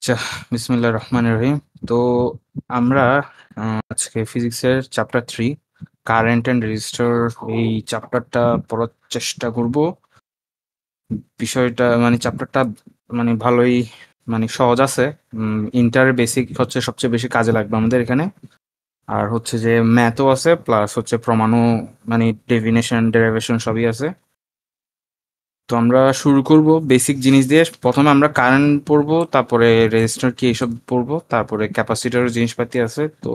আচ্ছা, বিসমিল্লাহির রহমানির রহিম। তো আমরা আজকে ফিজিক্সের চ্যাপ্টার 3 কারেন্ট অ্যান্ড রেজিস্টর এই চ্যাপ্টারটা পড়ার চেষ্টা করব। বিষয়টা চ্যাপ্টারটা ভালোই সহজ আছে। ইন্টার বেসিক হচ্ছে সবচেয়ে বেশি কাজে লাগবে আমাদের এখানে। আর হচ্ছে যে ম্যাথও আছে প্লাস হচ্ছে প্রমাণও, ডেফিনেশন ডেরিভেশন সবই আছে। তো আমরা শুরু করব বেসিক জিনিস দিয়ে। প্রথমে আমরা কারেন্ট পড়বো, তারপরে রেজিস্টার কি এইসব পড়বো, তারপরে ক্যাপাসিটর জিনিসপাতি আছে, তো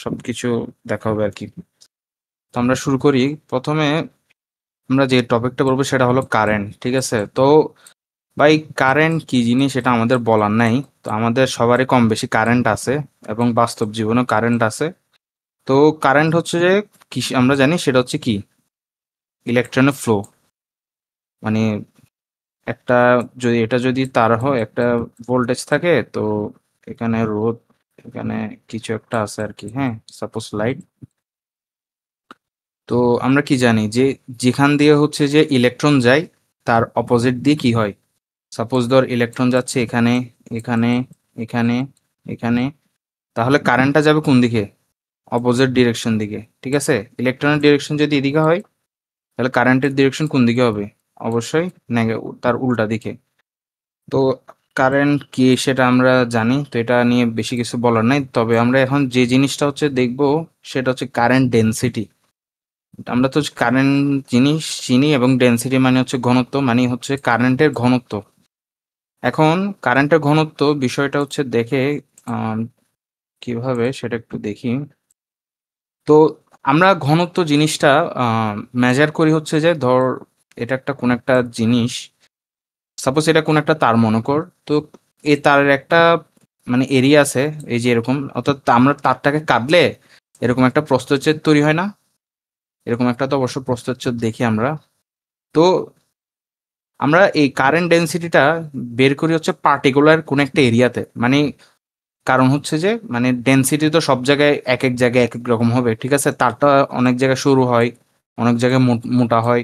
সবকিছু দেখা হবে আর কি। তো আমরা শুরু করি। প্রথমে আমরা যে টপিকটা বলবো সেটা হলো কারেন্ট, ঠিক আছে? তো ভাই, কারেন্ট কি জিনিস এটা আমাদের বলার নাই। তো আমাদের সবারই কম বেশি কারেন্ট আছে এবং বাস্তব জীবনেও কারেন্ট আছে। তো কারেন্ট হচ্ছে যে কি আমরা জানি সেটা হচ্ছে কি ইলেকট্রনের ফ্লো। মানে একটা যদি তার হয়, একটা ভোল্টেজ থাকে, তো এখানে রোধ, এখানে কিছু একটা আছে আর কি। হ্যাঁ, সাপোজ লাইট। তো আমরা কি জানি যে যেখান দিয়ে হচ্ছে যে ইলেকট্রন যায় তার অপোজিট দিয়ে কি হয়। সাপোজ ধর ইলেকট্রন যাচ্ছে এখানে, এখানে, এখানে, এখানে, তাহলে কারেন্টটা যাবে কোন দিকে? অপোজিট ডিরেকশন দিকে, ঠিক আছে? ইলেকট্রনের ডিরেকশন যদি এদিকে হয়, তাহলে কারেন্টের ডিরেকশন কোন দিকে হবে? অবশ্যই তার উল্টা দিকে। তো কারেন্ট কি সেটা আমরা জানি, তো এটা নিয়ে বেশি কিছু বলার নাই। তবে আমরা এখন যে জিনিসটা হচ্ছে দেখবো সেটা হচ্ছে কারেন্ট ডেনসিটি। আমরা তো কারেন্ট জিনিস চিনি, এবং ডেনসিটি মানে হচ্ছে ঘনত্ব, মানে হচ্ছে কারেন্টের ঘনত্ব। এখন কারেন্টের ঘনত্ব বিষয়টা হচ্ছে দেখে আহ, কিভাবে সেটা একটু দেখি। তো আমরা ঘনত্ব জিনিসটা মেজার করি হচ্ছে যে ধর এটা একটা কোন একটা জিনিস, সাপোজ এটা কোন একটা তার মনে কর। তো এই তারের একটা এরিয়া আছে, এই যে এরকম, অর্থাৎ আমরা তারটাকে কাটলে এরকম একটা প্রস্থচ্ছেদ তৈরি হয় না? এরকম একটা তো অবশ্য প্রস্থচ্ছেদ দেখি আমরা। তো আমরা এই কারেন্ট ডেনসিটিটা বের করি হচ্ছে পার্টিকুলার কোন একটা এরিয়াতে। কারণ হচ্ছে যে ডেনসিটি তো সব জায়গায় এক এক জায়গায় এক এক রকম হবে, ঠিক আছে? তারটা অনেক জায়গায় সরু হয়, অনেক জায়গায় মোটা হয়।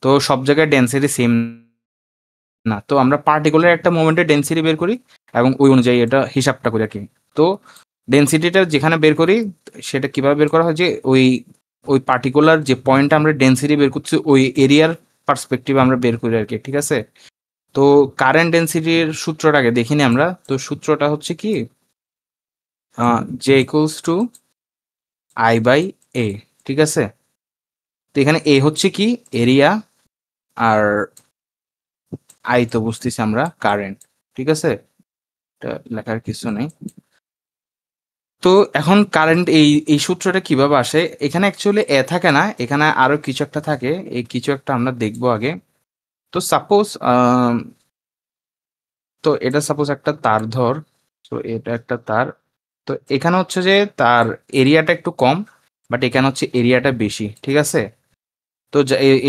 তো সব জায়গায় ডেনসিটি সেম না। তো আমরা পার্টিকুলার একটা মোমেন্টের ডেনসিটি বের করি এবং ওই অনুযায়ী এটা হিসাবটা করি আর কি। তো ডেনসিটিটা যেখানে বের করি সেটা কিভাবে বের করা হয়, যে ওই ওই পার্টিকুলার যে পয়েন্টে আমরা ডেনসিটি বের করছি ওই এরিয়ার পার্সপেক্টিভ আমরা বের করি আর কি, ঠিক আছে? তো কারেন্ট ডেনসিটির সূত্রটাকে দেখিনি আমরা। তো সূত্রটা হচ্ছে কি, J equals to I by A, ঠিক আছে? তো এখানে এ হচ্ছে কি এরিয়া, আর আই তো বুঝতেছি আমরা কারেন্ট, ঠিক আছে? এটা লেখার কিছু নেই। তো এখন কারেন্ট এই এই সূত্রটা কিভাবে আসে? এখানে অ্যাকচুয়ালি এ থাকে না, এখানে আরো কিছু একটা থাকে। এই কিছু একটা আমরা দেখবো আগে। তো সাপোজ তো এটা সাপোজ একটা তার ধর। তো এটা একটা তার। তো এখানে হচ্ছে যে তার এরিয়াটা একটু কম, বাট এখানে হচ্ছে এরিয়াটা বেশি, ঠিক আছে? তো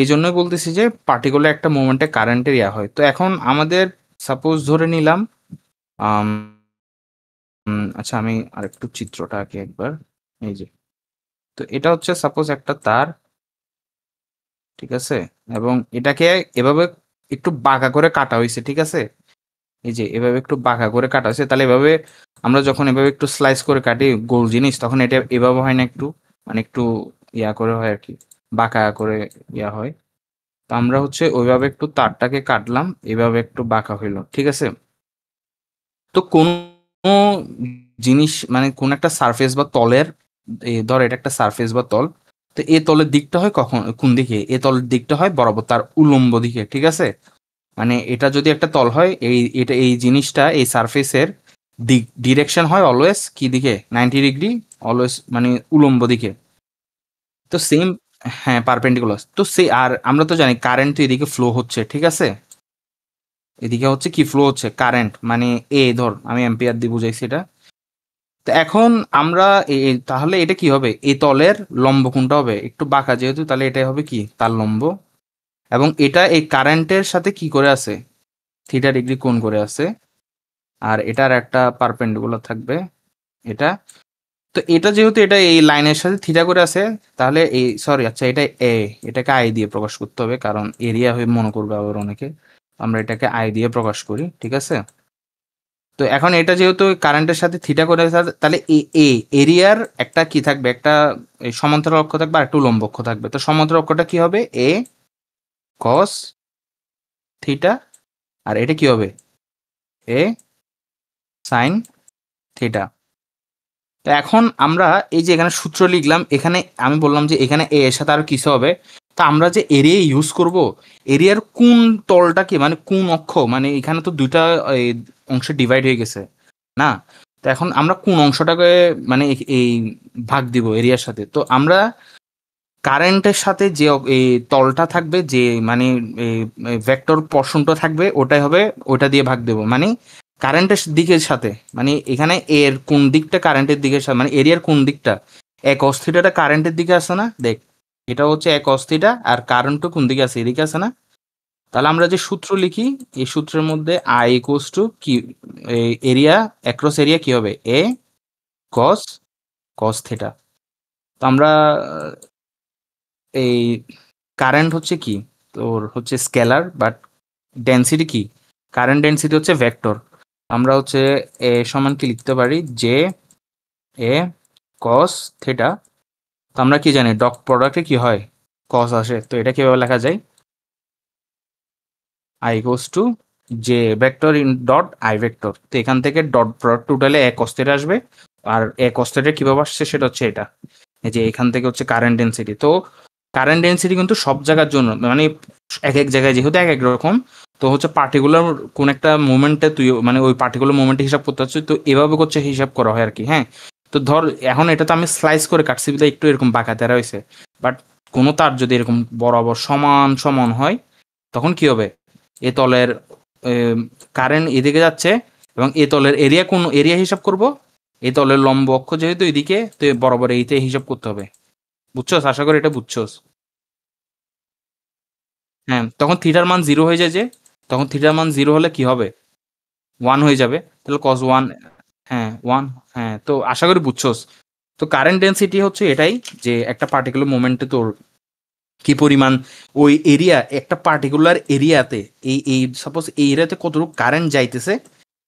এই জন্যই বলতেছি যে পার্টিকুলার একটা মোমেন্টে কারেন্টের ইয়া হয়। তো এখন আমাদের সাপোজ ধরে নিলাম, আম, আচ্ছা আমি আরেকটু চিত্রটা আঁকি একবার। এই যে, তো এটা হচ্ছে সাপোজ একটা তার, ঠিক আছে? এবং এটাকে এভাবে একটু বাঁকা করে কাটা হয়েছে, ঠিক আছে? এই যে এভাবে একটু বাঁকা করে কাটা হয়েছে। তাহলে এভাবে আমরা যখন এভাবে একটু স্লাইস করে কাটি গোল জিনিস, তখন এটা এভাবে হয় না, একটু একটু ইয়া করে হয় আর কি, বাঁকা করে ইয়া হয়। তো আমরা হচ্ছে ওইভাবে একটু তারটাকে কাটলাম, এভাবে একটু বাঁকা হইলো, ঠিক আছে? তো কোন জিনিস কোন একটা সারফেস বা তলের, ধর এটা একটা সারফেস বা তল। তো এই তলের দিকটা হয় কখন কোন দিকে? এই তলের দিকটা হয় বরাবর তার উল্লম্ব দিকে, ঠিক আছে? এটা যদি একটা তল হয়, এই জিনিসটা এই সারফেসের ডিরেকশন হয় অলওয়েজ কি দিকে? 90 ডিগ্রি, অলওয়েজ উল্লম্ব দিকে। তো সেম, হ্যাঁ পারপেন্ডিকুলার। তো আর আমরা তো জানি কারেন্ট তো এদিকে ফ্লো হচ্ছে, ঠিক আছে? এদিকে হচ্ছে কি ফ্লো হচ্ছে কারেন্ট, ধর আমি অ্যাম্পিয়ার দিয়ে বুঝাইছি এটা। তো এখন আমরা তাহলে এটা কি হবে? এই তলের লম্ব কোনটা হবে? একটু বাঁকা যেহেতু, তাহলে এটাই হবে কি তার লম্ব। এবং এটা এই কারেন্টের সাথে কি করে আছে? θ ডিগ্রি কোণ করে আছে। আর এটার একটা পারপেন্ডিকুলার থাকবে, এটা। তো এটা যেহেতু এটা এই লাইনের সাথে থিটা করে আছে, তাহলে এই সরি আচ্ছা এটা এটাকে আই দিয়ে প্রকাশ করতে হবে, কারণ এরিয়া হয়ে মনে করবে আবার অনেকে। আমরা এটাকে আই দিয়ে প্রকাশ করি, ঠিক আছে? তো তো এখন এটা যেহেতু কারেন্টের সাথে থিটা করে তাহলে এ এরিয়ার একটা কি থাকবে, একটা এই সমান্তরাল অক্ষ থাকবে আর একটা উলম্ব অক্ষ থাকবে। তো সমান্তরাল অক্ষটা কি হবে, এ কস থিটা, আর এটা কি হবে, এ সাইন থিটা। তো এখন আমরা এই যে এখানে সূত্র লিখলাম, এখানে আমি বললাম যে এখানে এ এর সাথে আরো কিছু হবে। তো আমরা যে এরিয়া ইউজ করব, এরিয়ার কোন তলটাকে মানে কোন অক্ষ, মানে এখানে তো দুইটা এই, অংশে ডিভাইড হয়ে গেছে না। তো এখন আমরা কোন অংশটাকে মানে এই ভাগ দিব এরিয়ার সাথে। তো আমরা কারেন্টের সাথে যে এই তলটা থাকবে, যে মানে ভেক্টর পোর্শনটা থাকবে, ওটাই হবে, ওটা দিয়ে ভাগ দেব। মানে কারেন্টের দিকের সাথে, মানে এখানে এর কোন দিকটা কারেন্টের দিকের সাথে, মানে এরিয়ার কোন দিকটা, এক অস্থিটাটা কারেন্টের দিকে আছে না, দেখ এটা হচ্ছে এক অস্থিটা, আর কারেন্টও কোন দিকে আছে, এদিকে আছে না। তাহলে আমরা যে সূত্র লিখি, এই সূত্রের মধ্যে আই ইকুয়ালস টু কি, এরিয়া অ্যাক্রস এরিয়া কি হবে, এ কস কস থিটা। তো আমরা এই কারেন্ট হচ্ছে কি, তোর হচ্ছে স্কেলার, বাট ডেন্সিটি কি, কারেন্ট ডেন্সিটি হচ্ছে ভেক্টর। আমরা হচ্ছে এ সমান কি লিখতে পারি, যে এ কস থিটা। তো আমরা কি জানি ডট প্রোডাক্টে কি হয়, কস আসে। তো এটা কিভাবে লেখা যায়, আই গোস টু যে vector in dot I vector. তো এখান থেকে ডট প্রোডাক্ট টোটালে এক কস থিটা আসবে। আর এক কস থিটা কিভাবে আসছে সেটা হচ্ছে এটা, এই যে এখান থেকে হচ্ছে কারেন্ট ডেন্সিটি। তো কারেন্ট ডেন্সিটি কিন্তু সব জায়গার জন্য, মানে এক এক জায়গায় যেহেতু এক এক রকম, তো হচ্ছে পার্টিকুলার কোন একটা মোমেন্টে তুই মানে ওই পার্টিকুলার মোমেন্টে হিসাব করতে হচ্ছে, তো এভাবে করছে হিসাব করা হয় আর কি। হ্যাঁ, তো ধর এখন এটা তো আমি স্লাইস করে কাটছি বিধায় একটু এরকম বাঁকা তেরা হয়েছে, বাট কোনো তার যদি এরকম বরাবর সমান সমান হয়, তখন কি হবে, এ তলের কারেন্ট এদিকে যাচ্ছে, এবং এ তলের এরিয়া কোন এরিয়া হিসাব করব, এই তলের লম্ব অক্ষ যেহেতু এদিকে, তো বরাবর এইতে হিসাব করতে হবে। বুঝছস, আশা করি এটা বুঝছস। হ্যাঁ, তখন থিটার মান জিরো হয়ে যায়, যে তখন থিটার মান জিরো হলে কি হবে, ওয়ান হয়ে যাবে, তাহলে কস ওয়ান। হ্যাঁ ওয়ান। হ্যাঁ, তো আশা করি বুঝছস। তো কারেন্ট ডেন্সিটি হচ্ছে এটাই, যে একটা পার্টিকুলার মোমেন্টে তোর কি পরিমাণ ওই এরিয়া, একটা পার্টিকুলার এরিয়াতে এই এই সাপোজ এই এরিয়াতে কতটুকু কারেন্ট যাইতেছে,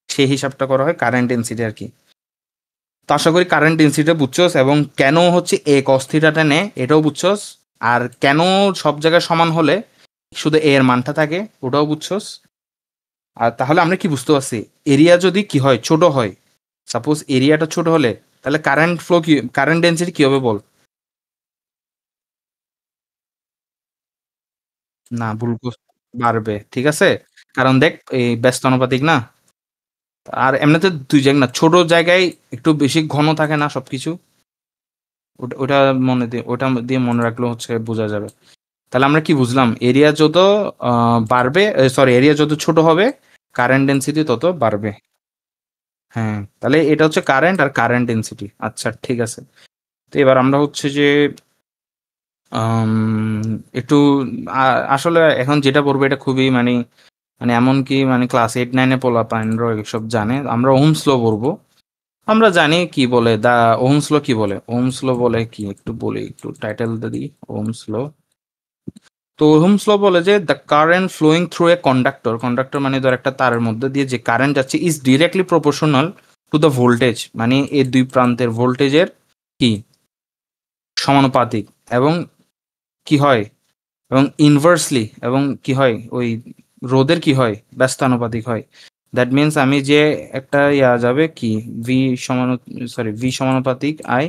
সেই হিসাবটা করা হয় কারেন্ট ডেন্সিটি আর কি। তো আশা করি কারেন্ট ডেন্সিটিটা বুঝছস, এবং কেন হচ্ছে এ কস থিটাটা নেয় এটাও বুঝছস, আর কেন সব জায়গায় সমান হলে শুধু এ এর মানটা থাকে ওটাও বুঝছস। আর তাহলে আমরা কি বুঝতে পারছি, এরিয়া যদি কি হয়, ছোট হয়, সাপোজ এরিয়াটা ছোট হলে, তাহলে কারেন্ট ফ্লো কি, কারেন্ট ডেন্সিটি কি হবে বল। না, বাড়বে, ঠিক আছে। কারণ দেখ এই ব্যস্ত আনুপাতিক না, আর এমনিতে দুই জায়গা না, ছোট জায়গায় একটু বেশি ঘন থাকে না সবকিছু। ওটা ওটা মনে দিয়ে, ওটা দিয়ে মনে রাখলে হচ্ছে বোঝা যাবে। তাহলে আমরা কি বুঝলাম, এরিয়া যত বাড়বে, সরি এরিয়া যত ছোট হবে, কারেন্ট ডেন্সিটি তত বাড়বে। হ্যাঁ, তাহলে এটা হচ্ছে কারেন্ট আর কারেন্ট ডেন্সিটি। আচ্ছা ঠিক আছে। তো এবার আমরা হচ্ছে যে আম, একটু আসলে এখন যেটা পড়বো এটা খুবই মানে, মানে এমন কি মানে ক্লাস 8-9-এ পোলা পাইনরা এসব জানে। আমরা ওহমস ল পড়বো। আমরা জানি কি বলে দা, ওহমস ল কি বলে, ওহমস ল বলে কি একটু বলি, একটু টাইটেল দিই, ওহমস ল। তো ওহমস ল বলে যে the current flowing through a conductor, conductor মানে ধর একটা তারের মধ্যে দিয়ে যে কারেন্ট যাচ্ছে, is directly proportional to the voltage, মানে এই দুই প্রান্তের ভোল্টেজের কি সমানুপাতিক, এবং কি হয়, এবং ইনভার্সলি, এবং কি হয় ওই রোধের কি হয় ব্যস্তানুপাতিক হয়। দ্যাট মিনস আমি যে একটা ইয়া যাবে কি ভি সমান, সরি ভি সমানুপাতিক আই,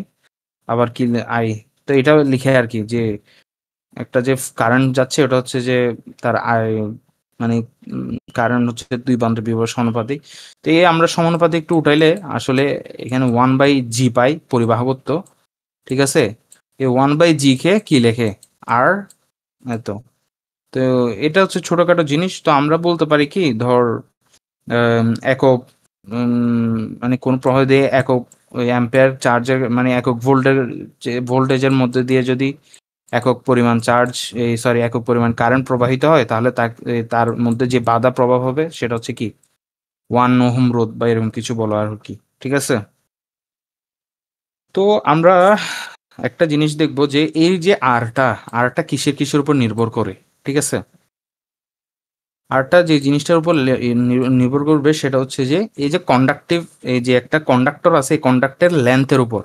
আবার কি আই, তো এটা লিখে আর কি, যে একটা যে কারেন্ট যাচ্ছে ওটা হচ্ছে যে তার আই, মানে কারেন্ট হচ্ছে দুই প্রান্তের বিভব সমানুপাতিক। তো এই আমরা সমানুপাতিক একটু উঠাইলে আসলে এখানে 1/g পাই পরিবাহকত্ব, ঠিক আছে। এই 1/g কে কি লেখে, আর, এত। তো এটা হচ্ছে ছোটখাটো জিনিস। তো আমরা বলতে পারি কি, ধর একক মানে কোন প্রবাহ দিয়ে একক ওই অ্যাম্পিয়ার চার্জের মানে একক ভোল্টের, যে ভোল্টেজের মধ্যে দিয়ে যদি একক পরিমাণ চার্জ, এই সরি একক পরিমাণ কারেন্ট প্রবাহিত হয়, তাহলে তার মধ্যে যে বাধা প্রভাব হবে সেটা হচ্ছে কি 1 ওহম রোধ বা এরকম কিছু বলো আর কি, ঠিক আছে। তো আমরা একটা জিনিস দেখবো যে এই যে আরটা, আরটা কিসের কিসের উপর নির্ভর করে, ঠিক আছে। আরটা যে জিনিসটার উপর নির্ভর করবে সেটা হচ্ছে যে এই যে কন্ডাক্টিভ, এই যে একটা কন্ডাক্টর আছে, এই কন্ডাক্টের লেন্থের উপর,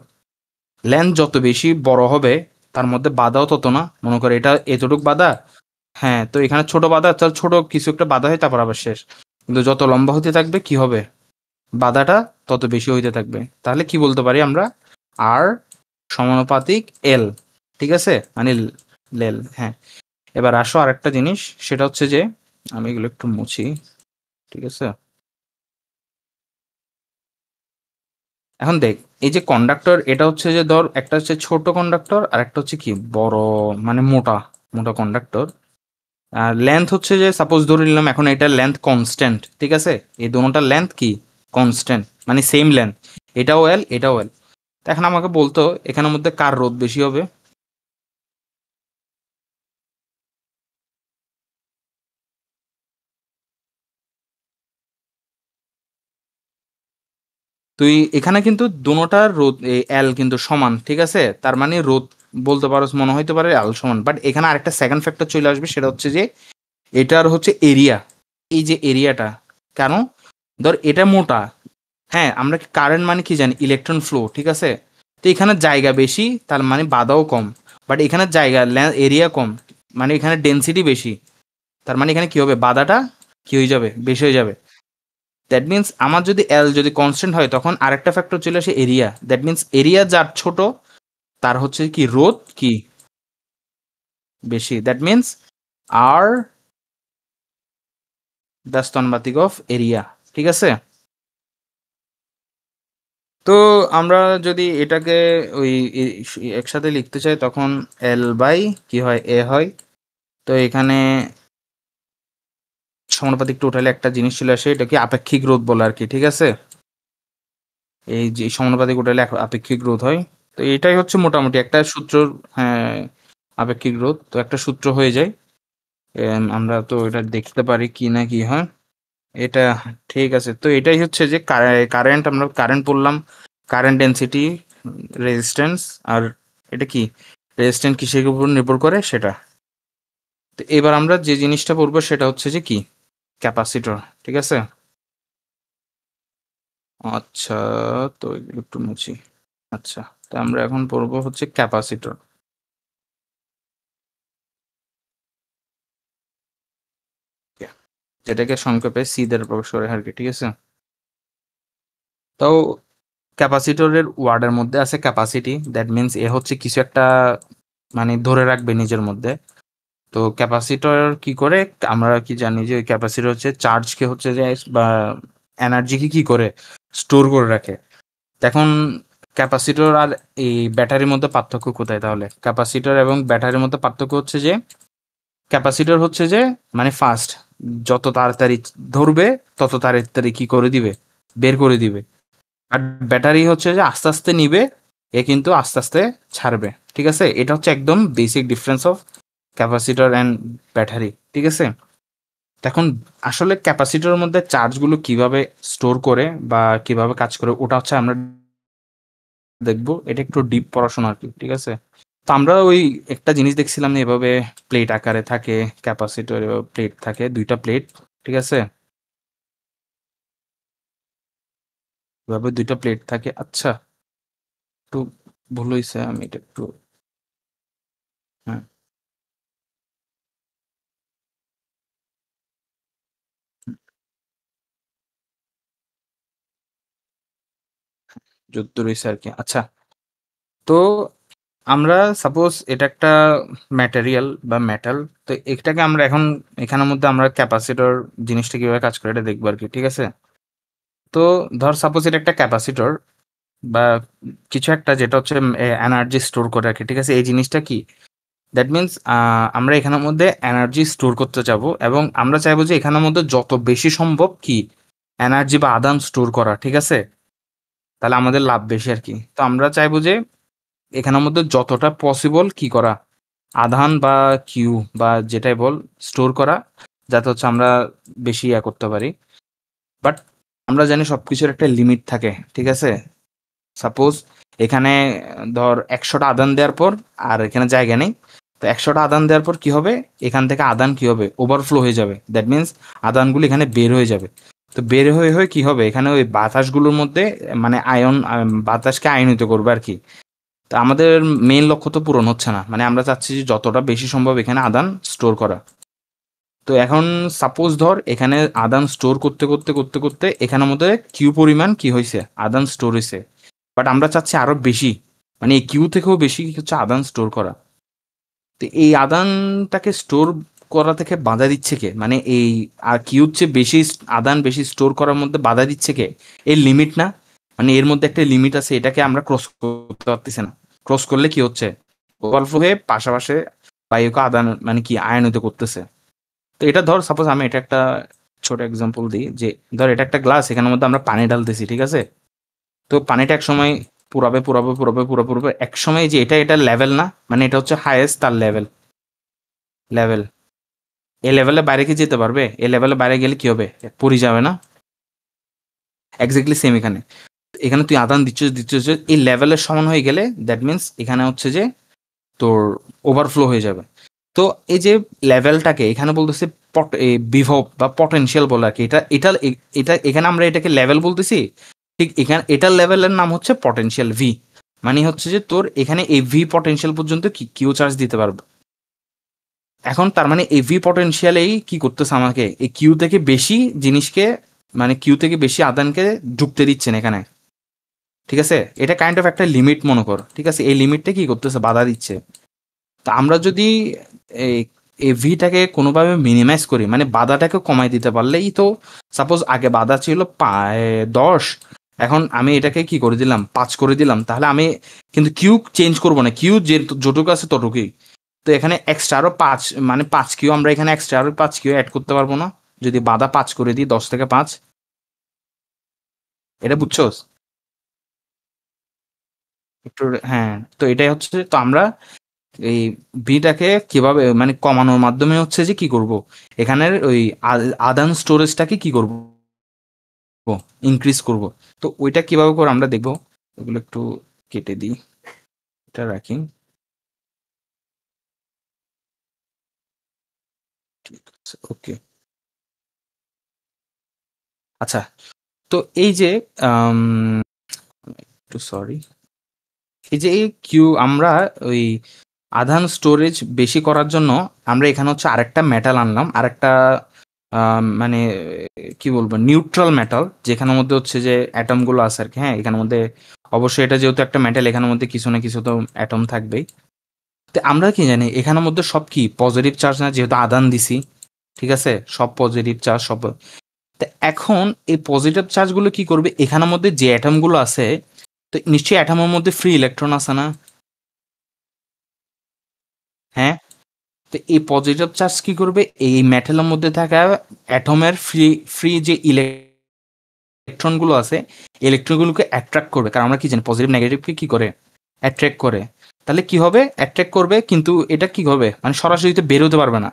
লেন্থ যত বেশি বড় হবে তার মধ্যে বাধাও তত না। মনে করে এটা এতটুক বাধা, হ্যাঁ, তো এখানে ছোট বাধা, তার ছোট কিছু একটা বাধা হয় তারপর আবার শেষ। কিন্তু যত লম্বা হতে থাকবে কি হবে, বাধাটা তত বেশি হইতে থাকবে। তাহলে কি বলতে পারি আমরা, আর সমানুপাতিক এল, ঠিক আছে, মানে লেল, হ্যাঁ। এবার আসো আরেকটা জিনিস, সেটা হচ্ছে যে আমি এগুলো একটু মুছি, ঠিক আছে। এখন দেখ, এই যে কন্ডাক্টর, এটা হচ্ছে যে ধর একটা হচ্ছে ছোট কন্ডাক্টর আর একটা হচ্ছে কি বড়, মানে মোটা মোটা কন্ডাক্টর। আর লেন্থ হচ্ছে যে সাপোজ ধরে নিলাম এখন এটার লেন্থ কনস্ট্যান্ট, ঠিক আছে, এই দুটোটার লেন্থ কি কনস্ট্যান্ট, মানে সেম লেন্থ, এটাও এল এটাও এল। এখন আমাকে বলতো এখানের মধ্যে কার রোধ বেশি হবে। তুই এখানে কিন্তু দুটোটার রোধ এল কিন্তু সমান, ঠিক আছে, তার মানে রোধ বলতে পারো মনে হইতে পারে এল সমান, বাট এখানে আরেকটা সেকেন্ড ফ্যাক্টর চলে আসবে, সেটা হচ্ছে যে এটার হচ্ছে এরিয়া, এই যে এরিয়াটা, কেন, ধর এটা মোটা, হ্যাঁ, আমরা কারেন্ট মানে কি জানি, ইলেকট্রন ফ্লো, ঠিক আছে, তো এখানে জায়গা বেশি তার মানে বাধাও কম, বাট এখানে জায়গা এরিয়া কম, মানে এখানে ডেন্সিটি বেশি, তার মানে এখানে কি হবে, বাধাটা কি হয়ে যাবে, বেশি হয়ে যাবে। দ্যাট মিনস আমার যদি এল যদি কনস্ট্যান্ট হয় তখন আরেকটা ফ্যাক্টর চলে আসে এরিয়া, দ্যাট মিনস এরিয়া যার ছোট তার হচ্ছে কি রোধ কি বেশি, দ্যাট মিনস আর ব্যস্তানুপাতিক অফ এরিয়া, ঠিক আছে। তো আমরা যদি এটাকে ওই একসাথে লিখতে চাই তখন এল বাই কি হয়, এ হয়। তো এখানে সমানুপাতিক টোটালে একটা জিনিস চলে আসে, এটা কি আপেক্ষিক রোধ বলে আর কি, ঠিক আছে। এই যে সমানুপাতিক টোটালে আপেক্ষিক রোধ হয়। তো এটাই হচ্ছে মোটামুটি একটা সূত্র, হ্যাঁ, আপেক্ষিক রোধ তো একটা সূত্র হয়ে যায়। আমরা তো এটা দেখতে পারি কি না কি হয় এটা, ঠিক আছে। তো এটাই হচ্ছে যে কারেন্ট, আমরা কারেন্ট পড়লাম, কারেন্ট ডেন্সিটি, রেজিস্ট্যান্স, আর এটা কি রেজিস্ট্যান্স কিসের উপর নির্ভর করে সেটা। তো এবার আমরা যে জিনিসটা পড়বো সেটা হচ্ছে যে কি ক্যাপাসিটর, ঠিক আছে। আচ্ছা, তো এগুলো একটু মুছি। আচ্ছা, তো আমরা এখন পড়বো হচ্ছে ক্যাপাসিটর, যেটাকে সংক্ষেপে সি দ্বারা প্রকাশ করে আর কি, ঠিক আছে। তো ক্যাপাসিটরের ওয়ার্ডের মধ্যে আছে ক্যাপাসিটি, দ্যাট মিনস এ হচ্ছে কিছু একটা মানে ধরে রাখবে নিজের মধ্যে। তো ক্যাপাসিটর কি করে, আমরা কি জানি যে ক্যাপাসিটর হচ্ছে চার্জকে হচ্ছে যে বা এনার্জিকে কি করে স্টোর করে রাখে। এখন ক্যাপাসিটর আর এই ব্যাটারির মধ্যে পার্থক্য কোথায়, তাহলে ক্যাপাসিটর এবং ব্যাটারির মধ্যে পার্থক্য হচ্ছে যে ক্যাপাসিটর হচ্ছে যে মানে ফাস্ট, যত তাড়াতাড়ি ধরবে তত তাড়াতাড়ি কি করে দিবে, বের করে দিবে। আর ব্যাটারি হচ্ছে যে আস্তে আস্তে নিবে, এ কিন্তু আস্তে আস্তে ছাড়বে, ঠিক আছে। এটা হচ্ছে একদম basic difference of capacitor and battery, ঠিক আছে। এখন আসলে ক্যাপাসিটরের মধ্যে চার্জগুলো কিভাবে স্টোর করে বা কিভাবে কাজ করে ওটা হচ্ছে আমরা দেখবো, এটা একটু ডিপ পড়াশোনা আর কি, ঠিক আছে। তো আমরা ওই একটা জিনিস দেখছিলাম না, এভাবে প্লেট আকারে থাকে ক্যাপাসিটর, এভাবে প্লেট থাকে দুইটা প্লেট, ঠিক আছে, এভাবে দুইটা প্লেট থাকে। আচ্ছা, একটু ভুল হয়েছে, আমি এটা একটু, হ্যাঁ, যুদ্ধ রয়েছে আর কি। আচ্ছা, তো আমরা সাপোজ এটা একটা ম্যাটেরিয়াল বা মেটাল, তো এটাকে আমরা এখন এখানের মধ্যে আমরা ক্যাপাসিটর জিনিসটা কিভাবে কাজ করে এটা দেখবো আর কি, ঠিক আছে। তো ধর সাপোজ এটা একটা ক্যাপাসিটর বা কিছু একটা যেটা হচ্ছে এনার্জি স্টোর করে রাখে, ঠিক আছে, এই জিনিসটা কি, দ্যাট মিনস আমরা এখানের মধ্যে এনার্জি স্টোর করতে চাবো এবং আমরা চাইবো যে এখানের মধ্যে যত বেশি সম্ভব কি এনার্জি বা আদান স্টোর করা, ঠিক আছে, তাহলে আমাদের লাভ বেশি আর কি। তো আমরা চাইবো যে এখানের মধ্যে যতটা পসিবল কি করা, আধান বা কিউ বা যেটাই বল স্টোর করা, যাতে হচ্ছে আমরা বেশি ইয়া করতে পারি। বাট আমরা জানি সবকিছুর একটা লিমিট থাকে, ঠিক আছে। সাপোজ এখানে ধর 100টা আদান দেওয়ার পর আর এখানে জায়গা নেই, তো 100টা আদান দেওয়ার পর কি হবে, এখান থেকে আদান কি হবে, ওভারফ্লো হয়ে যাবে, দ্যাট মিনস আদানগুলো এখানে বের হয়ে যাবে। তো বের হয়ে হয়ে কি হবে, এখানে ওই বাতাসগুলোর মধ্যে মানে বাতাসকে আয়নিত করবে আর কি। তো আমাদের মেইন লক্ষ্য তো পূরণ হচ্ছে না, মানে আমরা চাচ্ছি যে যতটা বেশি সম্ভব এখানে আদান স্টোর করা। তো এখন সাপোজ ধর এখানে আদান স্টোর করতে করতে করতে করতে এখানের মধ্যে কিউ পরিমাণ কি হয়েছে, আদান স্টোর হয়েছে, বাট আমরা চাচ্ছি আরো বেশি, মানে এই কিউ থেকেও বেশি হচ্ছে আদান স্টোর করা। তো এই আদানটাকে স্টোর করা থেকে বাধা দিচ্ছে কে, মানে এই আর কিউর চেয়ে বেশি আদান বেশি স্টোর করার মধ্যে বাধা দিচ্ছে কে, এর লিমিট না, মানে এর মধ্যে একটা লিমিট আছে, এটাকে আমরা ক্রস করতে পারতেছি না। ক্রস করলে কি হচ্ছে, ওভারফ্লো হয়ে পাশাপাশি বায়ুকে আদান মানে কি আয়নিত করতেছে। তো এটা ধর সাপোজ আমি এটা একটা ছোট এক্সাম্পল দিই, যে ধর এটা একটা গ্লাস, এখানের মধ্যে আমরা পানি ঢালতেছি, ঠিক আছে। তো পানিটা এক সময় পুরাবে পুরাবে পুরাবে পুরো পুরবে, এক সময় যে এটা লেভেল না, মানে এটা হচ্ছে হাইয়েস্ট তার লেভেল, লেভেল এই লেভেলের বাইরে কি যেতে পারবে, এই লেভেলের বাইরে গেলে কি হবে, পড়ে যাবে না। এক্স্যাক্টলি সেম এখানে, এখানে তুই আদান দিচ্ছিস দিচ্ছিস, এই লেভেলের সমান হয়ে গেলে দ্যাট মিনস এখানে হচ্ছে যে তোর ওভারফ্লো হয়ে যাবে। তো এই যে লেভেলটাকে এখানে বলতেছে বিভব বা পটেনশিয়াল বলে আর কি, এটা এটা এটা এখানে আমরা এটাকে লেভেল বলতেছি, ঠিক এখানে এটার লেভেলের নাম হচ্ছে পটেনশিয়াল ভি। মানে হচ্ছে যে তোর এখানে এই ভি পটেনশিয়াল পর্যন্ত কি কিউ চার্জ দিতে পারবে। এখন তার মানে এই ভি পটেনশিয়ালেই কি করতেছে, আমাকে এই কিউ থেকে বেশি জিনিসকে, মানে কিউ থেকে বেশি আদানকে ঢুকতে দিচ্ছেন এখানে, ঠিক আছে। এটা কাইন্ড অফ একটা লিমিট মনে কর, ঠিক আছে, এই লিমিটটা কি করতেছে, বাধা দিচ্ছে। তা আমরা যদি এই এই ভিটাকে কোনোভাবে মিনিমাইজ করি, মানে বাধাটাকে কমাই দিতে পারলেই তো, সাপোজ আগে বাধা ছিল 10, এখন আমি এটাকে কি করে দিলাম 5 করে দিলাম, তাহলে আমি কিন্তু কিউ চেঞ্জ করব না, কিউ যে যতটুকু আছে ততটুকুই। তো এখানে এক্সট্রা আরো 5, মানে 5 কিউ আমরা এখানে এক্সট্রা আরো 5 কিউ অ্যাড করতে পারবো না, যদি বাধা 5 করে দিই, 10 থেকে 5। এটা বুঝছোস একটু, হ্যাঁ। তো এটাই হচ্ছে, তো আমরা এই ভিটাকে কিভাবে মানে কমানোর মাধ্যমে হচ্ছে যে কি করব, এখানের ওই আদান স্টোরেজটাকে কি করব, ইনক্রিজ করব। তো ওইটা কিভাবে করে আমরা দেখবো, এগুলো একটু কেটে দিই, এটা রাখি, ঠিক আছে, ওকে। আচ্ছা, তো এই যে আম, একটু সরি, এই যে এই কিউ আমরা ওই আধান স্টোরেজ বেশি করার জন্য আমরা এখানে হচ্ছে আরেকটা মেটাল আনলাম, আরেকটা মানে কি বলবো নিউট্রাল মেটাল, যেখানের মধ্যে হচ্ছে যে অ্যাটম গুলো আছে আর কি, হ্যাঁ এখানের মধ্যে অবশ্যই এটা যেহেতু একটা মেটাল, এখানের মধ্যে কিছু না কিছু তো অ্যাটম থাকবেই। তো আমরা কি জানি এখানের মধ্যে সব কি পজিটিভ চার্জ না, যেহেতু আদান দিছি, ঠিক আছে, সব পজিটিভ চার্জ সব। তো এখন এই পজিটিভ চার্জ গুলো কি করবে, এখানের মধ্যে যে অ্যাটম গুলো আছে, তো নিশ্চয়ই অ্যাটমের মধ্যে ফ্রি ইলেকট্রন আছে না, হ্যাঁ। তো এই পজিটিভ চার্জ কি করবে, এই মেটালের মধ্যে থাকা অ্যাটমের ফ্রি ফ্রি যে ইলেকট্রন গুলো আছে, ইলেকট্রন গুলোকে অ্যাট্রাক্ট করবে, কারণ আমরা কি জানি পজিটিভ নেগেটিভকে কি করে, অ্যাট্রাক্ট করে। তাহলে কি হবে, অ্যাট্রাক্ট করবে, কিন্তু এটা কি হবে, মানে সরাসরি তো বেরোতে পারবে না।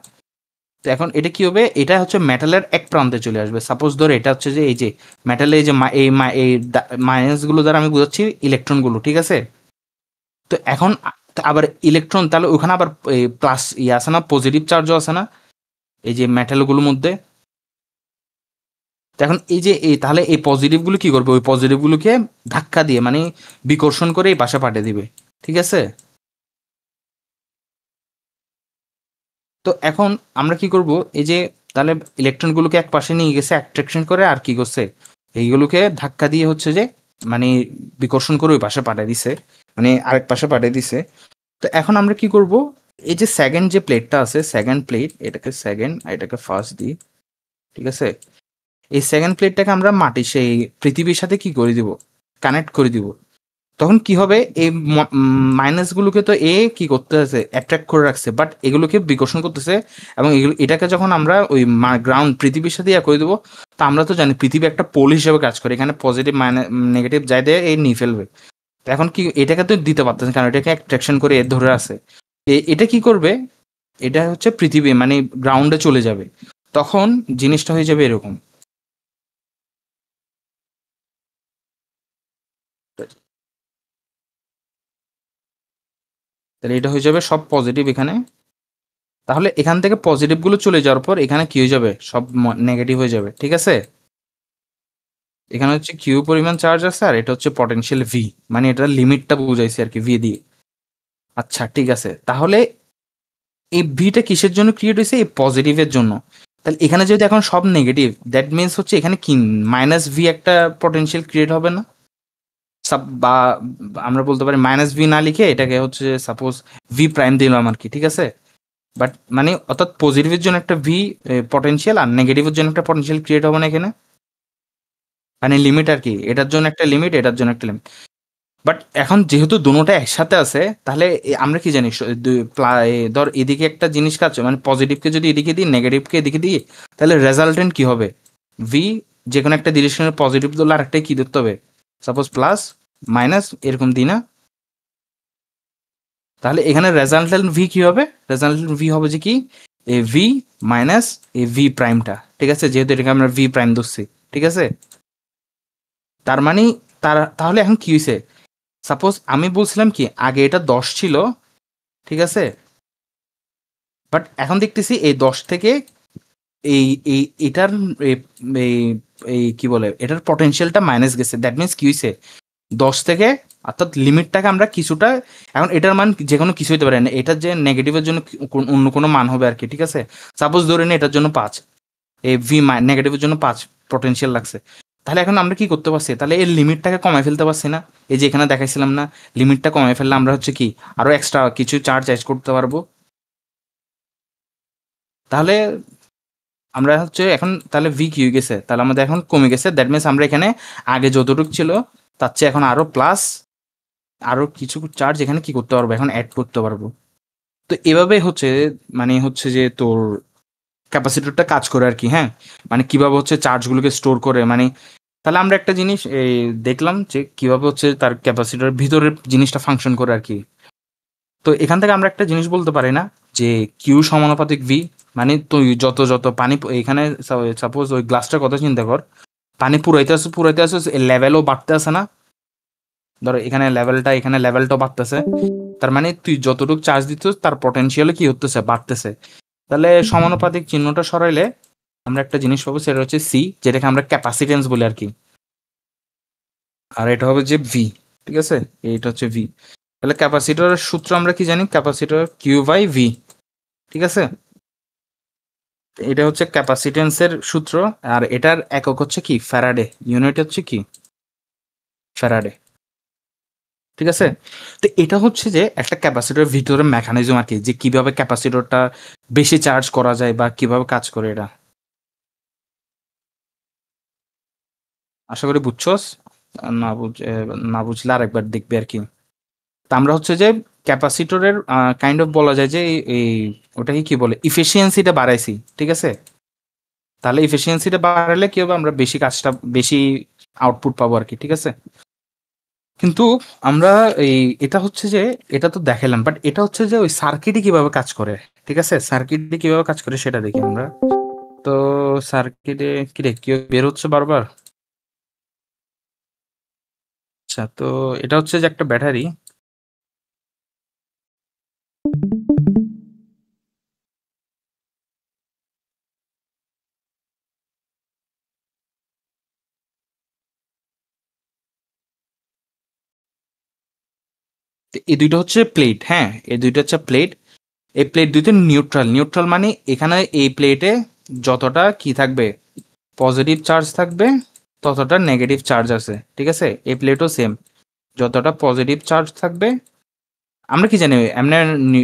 তো এখন এটা কি হবে, এটা হচ্ছে মেটালের এক প্রান্তে চলে আসবে। সাপোজ ধরে এটা হচ্ছে যে এই যে মেটালে এই যে এই মাইনাস গুলো দ্বারা আমি বুঝাচ্ছি ইলেকট্রন গুলো, ঠিক আছে। তো এখন আবার ইলেকট্রন, তাহলে ওখানে আবার প্লাস ইয়ে আছে না, পজিটিভ চার্জও আছে না এই যে মেটালগুলোর মধ্যে। তো এখন এই যে তাহলে এই পজিটিভ গুলো কি করবে, ওই পজিটিভ গুলোকে ধাক্কা দিয়ে মানে বিকর্ষণ করে এই পাশে পাঠিয়ে দিবে, ঠিক আছে। তো এখন আমরা কি করব, এই যে তাহলে ইলেকট্রন গুলোকে এক পাশে নিয়ে গেছে অ্যাট্রাকশন করে, আর কি করছে এইগুলোকে ধাক্কা দিয়ে হচ্ছে যে মানে বিকর্ষণ করে ওই পাশে পাঠিয়ে দিছে, মানে আরেক পাশে পাঠিয়ে দিছে। তো এখন আমরা কি করব, এই যে সেকেন্ড যে প্লেটটা আছে, সেকেন্ড প্লেট, এটাকে সেকেন্ড আর এটাকে ফার্স্ট দিই, ঠিক আছে। এই সেকেন্ড প্লেটটাকে আমরা মাটি সেই পৃথিবীর সাথে কি করে দিব, কানেক্ট করে দিব। তখন কি হবে, এই মাইনাস গুলোকে তো এ কি করতে আছে, অ্যাট্রাক্ট করে রাখছে, বাট এগুলোকে বিকর্ষণ করতেছে। এবং এগুলো এটাকে যখন আমরা ওই গ্রাউন্ড পৃথিবীর সাথে ইয়া করে দেবো, তা আমরা তো জানি পৃথিবী একটা পোল হিসেবে কাজ করে, এখানে পজিটিভ নেগেটিভ যাই দেয় এই নিয়ে ফেলবে। তো এখন কি এটাকে তো দিতে পারতেছে, কারণ এটাকে অ্যাট্রাকশন করে এর ধরে আছে। এটা কি করবে, এটা হচ্ছে পৃথিবী মানে গ্রাউন্ডে চলে যাবে, তখন জিনিসটা হয়ে যাবে এরকম। তাহলে এটা হয়ে যাবে সব পজিটিভ এখানে, তাহলে এখান থেকে পজিটিভ গুলো চলে যাওয়ার পর এখানে কি হয়ে যাবে, সব নেগেটিভ হয়ে যাবে, ঠিক আছে। এখানে হচ্ছে কিউ পরিমাণ চার্জ আছে আর এটা হচ্ছে পটেনশিয়াল ভি, মানে এটার লিমিটটা বুঝাইছে আর কি ভি দিয়ে। আচ্ছা ঠিক আছে, তাহলে এই ভিটা কিসের জন্য ক্রিয়েট হয়েছে, এই পজিটিভের জন্য। তাহলে এখানে যদি এখন সব নেগেটিভ, দ্যাট মিনস হচ্ছে এখানে কি মাইনাস ভি একটা পটেনশিয়াল ক্রিয়েট হবে না। বা আমরা বলতে পারি মাইনাস ভি না লিখে এটাকে হচ্ছে সাপোজ ভি প্রাইম দিলাম আর কি, ঠিক আছে। বাট মানে অর্থাৎ পজিটিভের জন্য একটা ভি পটেনশিয়াল আর নেগেটিভের জন্য একটা পটেনশিয়াল ক্রিয়েট হবে না এখানে, মানে লিমিট আর কি, এটার জন্য একটা লিমিট, এটার জন্য একটা লিমিট। বাট এখন যেহেতু দুটোটা একসাথে আছে, তাহলে আমরা কি জানি ধর এদিকে একটা জিনিস কাজ, মানে পজিটিভকে যদি এদিকে দিই, নেগেটিভকে এদিকে দিই, তাহলে রেজাল্টেন্ট কি হবে, ভি যে কোনো একটা ডিরেকশনের পজিটিভ দিলে আর একটা কি ধরতে হবে, সাপোজ প্লাস মাইনাস এরকম দিই না। তাহলে এখানে রেজাল্টেন্ট ভি কি হবে, রেজাল্টেন্ট ভি হবে যে কি, A V minus A V প্রাইমটা, ঠিক আছে, যেহেতু এটাকে আমরা ভি প্রাইম ধরছি, ঠিক আছে। তার মানে তাহলে এখন কি হয়েছে, সাপোজ আমি বলছিলাম কি আগে এটা 10 ছিল, ঠিক আছে। বাট এখন দেখতেছি এই 10 থেকে এই এই এটার এই এই- এই কি বলে এটার পটেনশিয়ালটা মাইনাস গেছে, দ্যাট মিনস কি হয়েছে 10 থেকে, অর্থাৎ লিমিটটাকে আমরা কিছুটা, এখন এটার মান যে কোনো কিছু হতে পারে না, এটার যে নেগেটিভের জন্য অন্য কোনো মান হবে আর কি, ঠিক আছে। সাপোজ ধরে নি এটার জন্য 5, এই ভি নেগেটিভের জন্য 5 পটেনশিয়াল লাগছে। তাহলে এখন আমরা কি করতে পারছি, তাহলে এর লিমিটটাকে কমায় ফেলতে পারছি না, এই যে এখানে দেখাইছিলাম না, লিমিটটা কমায় ফেললে আমরা হচ্ছে কি আরো এক্সট্রা কিছু চার্জ অ্যাড করতে পারবো। তাহলে আমরা হচ্ছে এখন তাহলে ভি কি হয়ে গেছে, তাহলে আমাদের এখন কমে গেছে, দ্যাট মিনস আমরা এখানে আগে যতটুকু ছিল তার চেয়ে এখন আরো প্লাস আরো কিছু চার্জ এখানে কি করতে পারবো, এখন অ্যাড করতে পারবো। তো এভাবে হচ্ছে, মানে হচ্ছে যে তোর ক্যাপাসিটরটা কাজ করে আর কি, হ্যাঁ, মানে কিভাবে হচ্ছে চার্জগুলোকে স্টোর করে, মানে তাহলে আমরা একটা জিনিস এই দেখলাম যে কিভাবে হচ্ছে তার ক্যাপাসিটর ভিতরের জিনিসটা ফাংশন করে আর কি। তো এখান থেকে আমরা একটা জিনিস বলতে পারি না যে কিউ সমানুপাতিক ভি, মানে তুই যত যত পানি এখানে সাপোজ ওই গ্লাসটার কথা চিন্তা কর, পানি পুরাইতে আসে লেভেলও বাড়তে আসে না, ধরো এখানে লেভেলটা, এখানে লেভেলটাও বাড়তেছে, তার মানে তুই যতটুকু চার্জ দিচ্ছ তার পটেনশিয়ালে কি হতেছে, বাড়তেছে। তাহলে সমানুপাতিক চিহ্নটা সরাইলে আমরা একটা জিনিস পাবো, সেটা হচ্ছে সি, যেটাকে আমরা ক্যাপাসিটেন্স বলি আর কি, আর এটা হবে যে ভি, ঠিক আছে, এইটা হচ্ছে ভি। তাহলে ক্যাপাসিটরের সূত্র আমরা কি জানি, ক্যাপাসিটর কিউ বাই ভি, ঠিক আছে। এটা হচ্ছে ক্যাপাসিটেন্সের সূত্র, আর এটার একক হচ্ছে কি ফ্যারাডে, ইউনিট হচ্ছে কি ফ্যারাডে, ঠিক আছে। তো এটা হচ্ছে যে একটা ক্যাপাসিটরের ভিতরে মেকানিজম আর কি, যে কিভাবে ক্যাপাসিটরটা বেশি চার্জ করা যায় বা কিভাবে কাজ করে এটা। আশা করি বুঝছস, না বুঝ না বুঝলে আরেকবার দেখবে আর কি। তা আমরা হচ্ছে যে ক্যাপাসিটরের কাইন্ড অফ বলা যায় যে এই ওটাকে কি বলে ইফিসিয়েন্সিটা বাড়াইছি, ঠিক আছে। তাহলে ইফিসিয়েন্সিটা বাড়ালে কি হবে, আমরা বেশি কাজটা বেশি আউটপুট পাবো আর কি, ঠিক আছে। কিন্তু আমরা এই এটা হচ্ছে যে এটা তো দেখালাম, বাট এটা হচ্ছে যে ওই সার্কিটই কিভাবে কাজ করে, ঠিক আছে, সার্কিটে কিভাবে কাজ করে সেটা দেখি আমরা। তো সার্কিটে কি রে কি বের হচ্ছে বারবার। আচ্ছা, তো এটা হচ্ছে যে একটা ব্যাটারি, এই দুইটা হচ্ছে প্লেট, হ্যাঁ, এই দুইটা হচ্ছে প্লেট। এই প্লেট দুইটা নিউট্রাল, নিউট্রাল মানে এখানে এই প্লেটে যতটা কি থাকবে পজিটিভ চার্জ থাকবে, ততটা নেগেটিভ চার্জ আছে, ঠিক আছে। এই প্লেটও সেম, যতটা পজিটিভ চার্জ থাকবে, আমরা কি জানি এমনি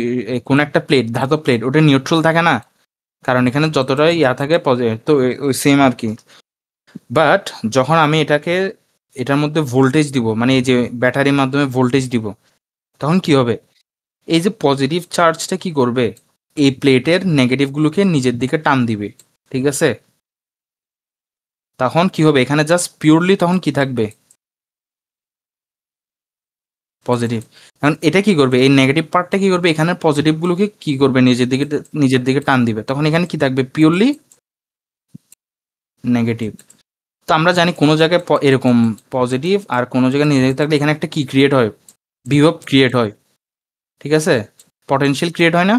কোন একটা প্লেট ধাতব প্লেট ওটা নিউট্রাল থাকে না, কারণ এখানে যতটা ইয়া থাকে পজিটিভ, তো ওই সেম আর কি। বাট যখন আমি এটাকে এটার মধ্যে ভোল্টেজ দিব, মানে এই যে ব্যাটারির মাধ্যমে ভোল্টেজ দিব, তখন কি হবে, এই যে পজিটিভ চার্জটা কি করবে, এই প্লেটের নেগেটিভ গুলোকে নিজের দিকে টান দিবে, ঠিক আছে। তখন কি হবে, এখানে জাস্ট পিওরলি তখন কি থাকবে, পজিটিভ। এখন এটা কি করবে, এই নেগেটিভ পার্টটা কি করবে, এখানে পজিটিভ গুলোকে কি করবে, নিজের দিকে টান দিবে, তখন এখানে কি থাকবে, পিওরলি নেগেটিভ। তো আমরা জানি কোনো জায়গায় এরকম পজিটিভ আর কোনো জায়গায় নেগেটিভ থাকলে এখানে একটা কি ক্রিয়েট হয়, বিভব ক্রিয়েট হয়, ঠিক আছে, পটেনশিয়াল ক্রিয়েট হয় না।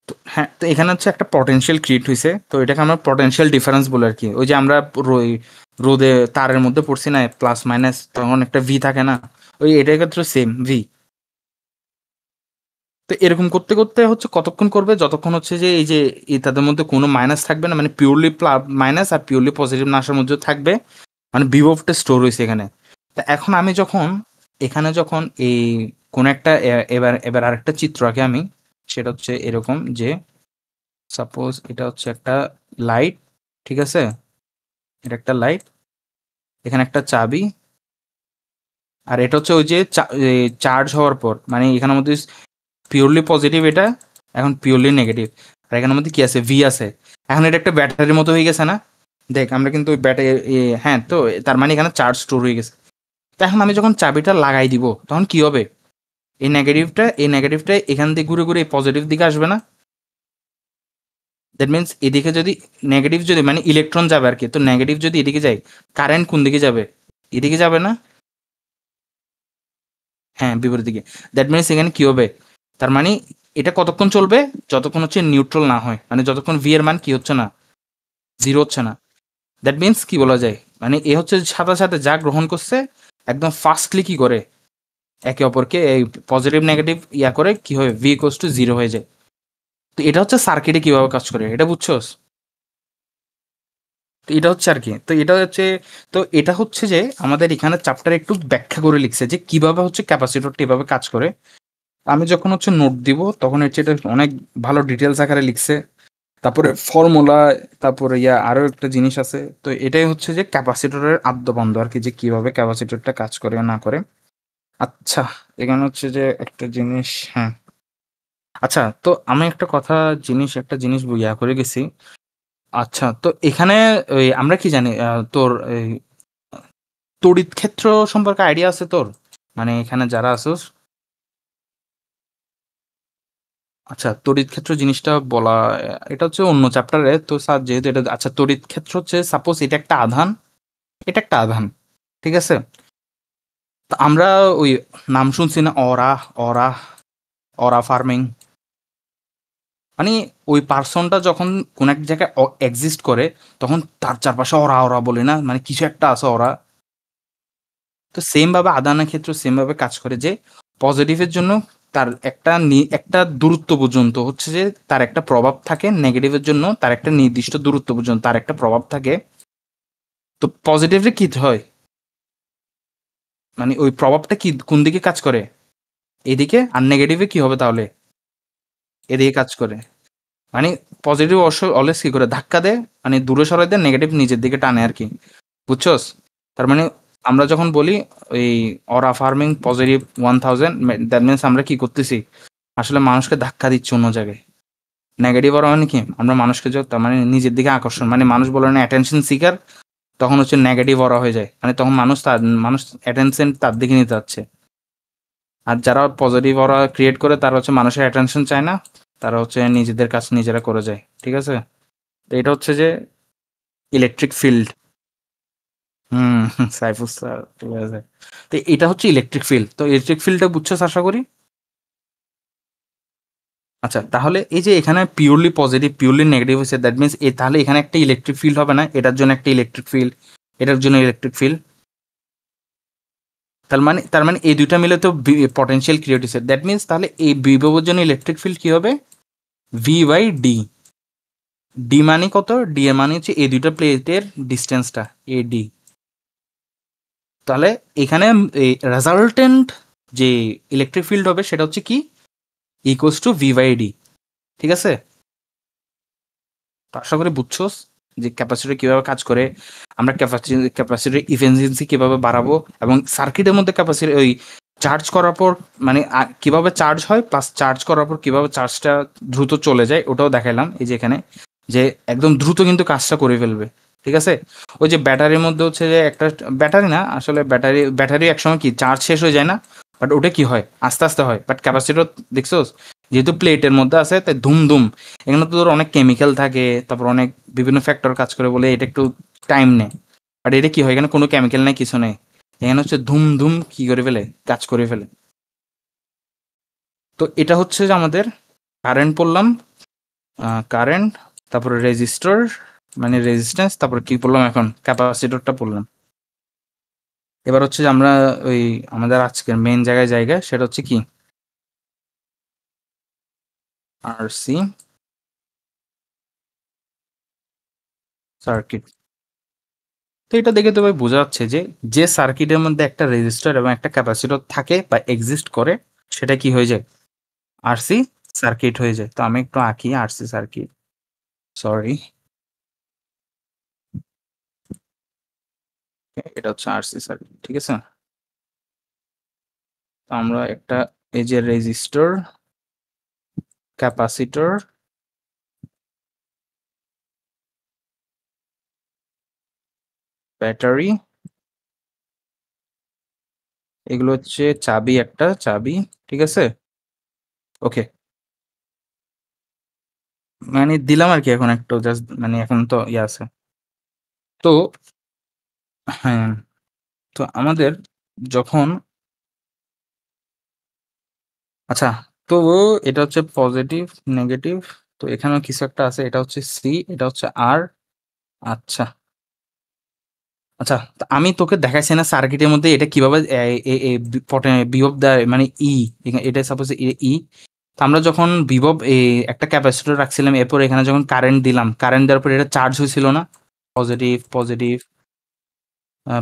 তো হ্যাঁ, তো এখানে হচ্ছে একটা পটেনশিয়াল ক্রিয়েট হয়েছে, তো এটাকে আমরা পটেনশিয়াল ডিফারেন্স বলে আর কি। ওই যে আমরা রোদে তারের মধ্যে পড়ছি না, প্লাস মাইনাস, তখন একটা ভি থাকে না, ওই এটার ক্ষেত্রে সেম ভি। তো এরকম করতে করতে হচ্ছে কতক্ষণ করবে, যতক্ষণ হচ্ছে যে এই যে তাদের মধ্যে কোনো মাইনাস থাকবে না, মানে পিওরলি মাইনাস আর পিওরলি পজিটিভ না আসার মধ্যে থাকবে, মানে বিভবটা স্টোর হয়েছে এখানে। তা এখন আমি যখন এখানে যখন এই কোন একটা এবার এবার আরেকটা চিত্র আঁকি আমি, সেটা হচ্ছে এরকম যে সাপোজ এটা হচ্ছে একটা লাইট, ঠিক আছে, এটা একটা লাইট, এখানে একটা চাবি, আর এটা হচ্ছে ওই যে চার্জ হওয়ার পর, মানে এখানের মধ্যে পিওরলি পজিটিভ এটা, এখন পিওরলি নেগেটিভ, আর এখানের মধ্যে কি আছে, ভি আছে। এখন এটা একটা ব্যাটারির মতো হয়ে গেছে না, দেখ আমরা কিন্তু ওই ব্যাটারি, হ্যাঁ, তো তার মানে এখানে চার্জ স্টোর হয়ে গেছে। তো এখন আমি যখন চাবিটা লাগাই দিব তখন কি হবে, এই নেগেটিভটা এখান দিয়ে ঘুরে ঘুরে পজিটিভ দিকে আসবে না। দ্যাট মিনস এদিকে যদি নেগেটিভ, যদি মানে ইলেকট্রন যাবে আর কি, তো নেগেটিভ যদি এদিকে যায়, কারেন্ট কোন দিকে যাবে, এদিকে যাবে না? হ্যাঁ, বিপরীত দিকে। দ্যাট মিনস এখানে কি হবে, তার মানে এটা কতক্ষণ চলবে, যতক্ষণ হচ্ছে নিউট্রাল না হয়, মানে যতক্ষণ ভি এর মান কি হচ্ছে না, জিরো হচ্ছে না। দ্যাট মিনস কি বলা যায়, মানে এ হচ্ছে সাথে সাথে যা গ্রহণ করছে একদম ফাস্টলি কি করে একে অপরকে এই পজিটিভ নেগেটিভ ইয়া করে কি হয়, ভি ইকুয়ালস টু জিরো হয়ে যায়। তো এটা হচ্ছে সার্কিটে কিভাবে কাজ করে, এটা বুঝছোস? তো এটা হচ্ছে আর কি, তো এটা হচ্ছে, তো এটা হচ্ছে যে আমাদের এখানে চ্যাপ্টারে একটু ব্যাখ্যা করে লিখছে যে কিভাবে হচ্ছে ক্যাপাসিটরটা এভাবে কাজ করে। আমি যখন হচ্ছে নোট দিব তখন হচ্ছে এটা অনেক ভালো ডিটেলস আকারে লিখছে, তারপরে ফর্মুলা, তারপরে ইয়া আরো একটা জিনিস আছে। তো এটাই হচ্ছে যে ক্যাপাসিটরের আদ্যবন্ধ আর কি, যে কিভাবে ক্যাপাসিটরটা কাজ করে না করে। আচ্ছা, এখানে হচ্ছে যে একটা জিনিস, হ্যাঁ, আচ্ছা, তো আমি একটা জিনিস ইয়া করে গেছি। আচ্ছা, তো এখানে ওই আমরা কি জানি, তোর এই তড়িৎ ক্ষেত্র সম্পর্কে আইডিয়া আছে তোর, মানে এখানে যারা আছোস? আচ্ছা, তড়িৎ ক্ষেত্র জিনিসটা বলা, এটা হচ্ছে অন্য চ্যাপ্টারে তো স্যার, যেহেতু এটা, আচ্ছা, তড়িৎ ক্ষেত্র হচ্ছে সাপোজ এটা একটা আধান, এটা একটা আধান, ঠিক আছে। তো আমরা ওই নাম শুনছি না, অরা, অরা অরা ফার্মিং, মানে ওই পার্সনটা যখন কোন এক জায়গায় এক্সিস্ট করে, তখন তার চারপাশে ওরা ওরা বলে না, মানে কিছু একটা আছে ওরা। তো সেম ভাবে আদানের ক্ষেত্রে সেম ভাবে কাজ করে, যে পজিটিভের জন্য তার একটা দূরত্ব পর্যন্ত হচ্ছে যে তার একটা প্রভাব থাকে, নেগেটিভের জন্য তার একটা নির্দিষ্ট দূরত্ব পর্যন্ত তার একটা প্রভাব থাকে। তো পজিটিভে কি হয়, মানে ওই প্রভাবটা কি কোন দিকে কাজ করে, এদিকে, আর নেগেটিভে কি হবে তাহলে, এদিকে কাজ করে। মানে পজিটিভ অবশ্য অলওয়েজ কি করে ধাক্কা দেয়, মানে দূরে সরাই দেয়, নেগেটিভ নিজের দিকে টানে আর কি, বুঝছস? তার মানে আমরা যখন বলি ওই অরা ফার্মিং পজিটিভ 1000, দ্যাট মিনস আমরা কি করতেছি, আসলে মানুষকে ধাক্কা দিচ্ছি অন্য জায়গায়। নেগেটিভ অরা মানে কি, আমরা মানুষকে তার মানে নিজের দিকে আকর্ষণ, মানে মানুষ বলে না অ্যাটেনশন সিকার, তখন হচ্ছে নেগেটিভ অরা হয়ে যায়, মানে তখন মানুষ অ্যাটেনশন তার দিকে নিতে যাচ্ছে। আর যারা পজিটিভ অরা ক্রিয়েট করে তারা হচ্ছে মানুষের অ্যাটেনশন চায় না, তারা হচ্ছে নিজেদের কাজ নিজেরা করে যায়, ঠিক আছে। তো এটা হচ্ছে যে ইলেকট্রিক ফিল্ড। হুম, সাইফুস স্যার, ঠিক আছে। তো এটা হচ্ছে ইলেকট্রিক ফিল্ড, তো ইলেকট্রিক ফিল্ডটা বুঝছো আশা করি। আচ্ছা, তাহলে এই যে এখানে পিওরলি পজিটিভ পিওরলি নেগেটিভ হচ্ছে, দ্যাট মিনস তাহলে এখানে একটা ইলেকট্রিক ফিল্ড হবে না, এটার জন্য একটা ইলেকট্রিক ফিল্ড, এটার জন্য ইলেকট্রিক ফিল্ড। তার মানে এই দুইটা মিলে তো পটেনশিয়াল ক্রিয়েট হচ্ছে, দ্যাট মিনস তাহলে এই বিভবের জন্য ইলেকট্রিক ফিল্ড কি হবে, ভি বাই ডি। ডি মানে কত, ডি এর মানে হচ্ছে এই দুইটা প্লেটের ডিস্টেন্সটা, এ ডি। তাহলে এখানে রেজাল্টেন্ট যে ইলেকট্রিক ফিল্ড হবে সেটা হচ্ছে কি, equals to v by d, ঠিক আছে। তো আশা করি বুঝছোস যে ক্যাপাসিটর কিভাবে কাজ করে, আমরা ক্যাপাসিটর ইফিসিয়েন্সি কিভাবে বাড়াবো, এবং সার্কিটের মধ্যে ক্যাপাসিটর ওই চার্জ করার পর মানে কিভাবে চার্জ হয়, প্লাস চার্জ করার পর কিভাবে চার্জটা দ্রুত চলে যায়, ওটাও দেখাইলাম এই যে এখানে, যে একদম দ্রুত কিন্তু কাজটা করে ফেলবে, ঠিক আছে। ওই যে ব্যাটারির মধ্যে হচ্ছে যে একটা, ব্যাটারি না আসলে, ব্যাটারি একসময় কি চার্জ শেষ হয়ে যায় না, বাট ওটা কি হয় আস্তে আস্তে হয়, বাট ক্যাপাসিটর দেখছোস যেহেতু প্লেটের মধ্যে আছে তাই ধুম ধুম, এখানে তো তোর অনেক কেমিক্যাল থাকে, তারপর অনেক বিভিন্ন ফ্যাক্টর কাজ করে বলে এটা একটু টাইম নেয়। বাট এটা কি হয়, এখানে কোনো কেমিক্যাল নেই, কিছু নেই, এখানে হচ্ছে ধুম ধুম কি করে ফেলে, কাজ করে ফেলে। তো এটা হচ্ছে যে আমাদের কারেন্ট পড়লাম, কারেন্ট, তারপরে রেজিস্টর মানে রেজিস্ট্যান্স, তারপরে কি বললাম এখন, ক্যাপাসিটরটা বললাম। এবার হচ্ছে যে আমরা ওই আমাদের আজকের মেইন জায়গা সেটা হচ্ছে কি, আরসি সার্কিট। তো এটা দেখে তো ভাই বোঝা যাচ্ছে যে যে সার্কিটের মধ্যে একটা রেজিস্টার এবং একটা ক্যাপাসিটর থাকে বা এক্সিস্ট করে, সেটা কি হয়ে যায়, আরসি সার্কিট হয়ে যায়। তো আমি একটু আঁকি আরসি সার্কিট, সরি, এটা হচ্ছে আরসি সার্কিট, ঠিক আছে। তো আমরা একটা, এই যে রেজিস্টর, ক্যাপাসিটর, ব্যাটারি, এগুলো হচ্ছে চাবি, একটা চাবি, ঠিক আছে। ওকে, মানে দিলাম আর কি, এখন একটু জাস্ট মানে এখন তো ইয়ে আছে। তো হ্যাঁ, তো আমাদের যখন, আচ্ছা, তো এটা হচ্ছে পজিটিভ, নেগেটিভ, তো এখানেও কিছু একটা আছে, এটা হচ্ছে সি, এটা হচ্ছে আর। আচ্ছা, আচ্ছা, তা আমি তোকে দেখাইছি না সার্কিটের মধ্যে এটা কিভাবে বিভব দেয়, মানে ই, এটা সাপোজ ই। তো আমরা যখন বিভব একটা ক্যাপাসিটর রাখছিলাম, এরপর এখানে যখন কারেন্ট দিলাম, কারেন্ট দেওয়ার পর এটা চার্জ হয়েছিল না, পজিটিভ পজিটিভ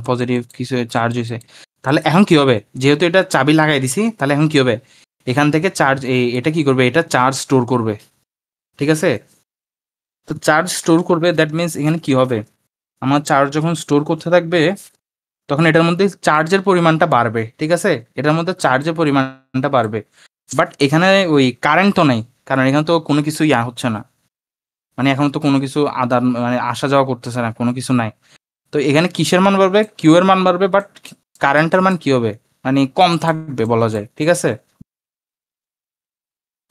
পজিটিভ কিছু চার্জ হয়েছে। তাহলে এখন কি হবে, যেহেতু এটা চাবি লাগাই দিছি, তাহলে এখন কি হবে, এখান থেকে চার্জ, এটা কি করবে, এটা চার্জ স্টোর করবে, ঠিক আছে। তো চার্জ স্টোর করবে, দ্যাট মিনস এখানে কি হবে, আমার চার্জ যখন স্টোর করতে থাকবে, তখন এটার মধ্যে চার্জের পরিমাণটা বাড়বে, ঠিক আছে, এটার মধ্যে চার্জের পরিমাণটা বাড়বে। বাট এখানে ওই কারেন্ট তো নেই, কারণ এখানে তো কোনো কিছু ইয়া হচ্ছে না, মানে এখন তো কোনো কিছু আদান মানে আসা যাওয়া করতেছে না, কোনো কিছু নাই। তো এখানে কিসের মান বাড়বে, কিউ এর মান বাড়বে, বাট কারেন্টের মান কি হবে, মানে কম থাকবে বলা যায়, ঠিক আছে।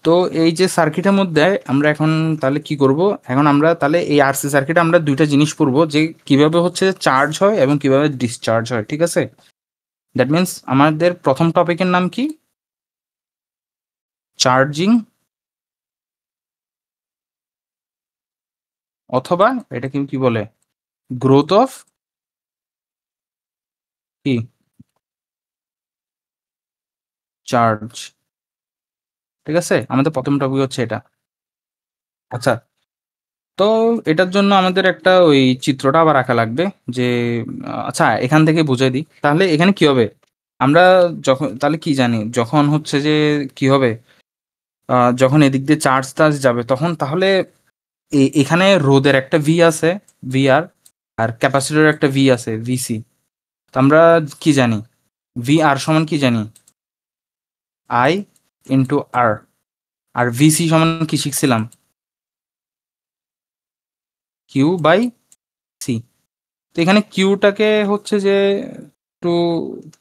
তো এই যে সার্কিটের মধ্যে আমরা এখন তাহলে কি করব, এখন আমরা তাহলে এই আরসি সার্কিটে আমরা দুইটা জিনিস পড়বো, যে কিভাবে হচ্ছে চার্জ হয় এবং কিভাবে ডিসচার্জ হয়, ঠিক আছে। দ্যাট মিন্স আমাদের প্রথম টপিকের নাম কি, চার্জিং, অথবা এটা কি কি বলে, গ্রোথ অফ কি, চার্জ, ঠিক আছে, আমাদের প্রথম টপিক হচ্ছে এটা। আচ্ছা, তো এটার জন্য আমাদের একটা ওই চিত্রটা আবার আঁকা লাগবে, যে আচ্ছা এখান থেকে বুঝাই দিই, তাহলে এখানে কি হবে, আমরা যখন তাহলে কি জানি, যখন হচ্ছে যে কি হবে, যখন এদিক দিয়ে চার্জ টার্জ যাবে, তখন তাহলে এখানে রোদের একটা ভি আছে, ভিআর, আর ক্যাপাসিটরের একটা ভি আছে, ভিসি। তো আমরা কি জানি, ভি আর সমান কি জানি, আই ইন্টু আর, আর ভিসি সমান কি শিখছিলাম, কিউ বাই সি। তো এখানে কিউটাকে হচ্ছে যে একটু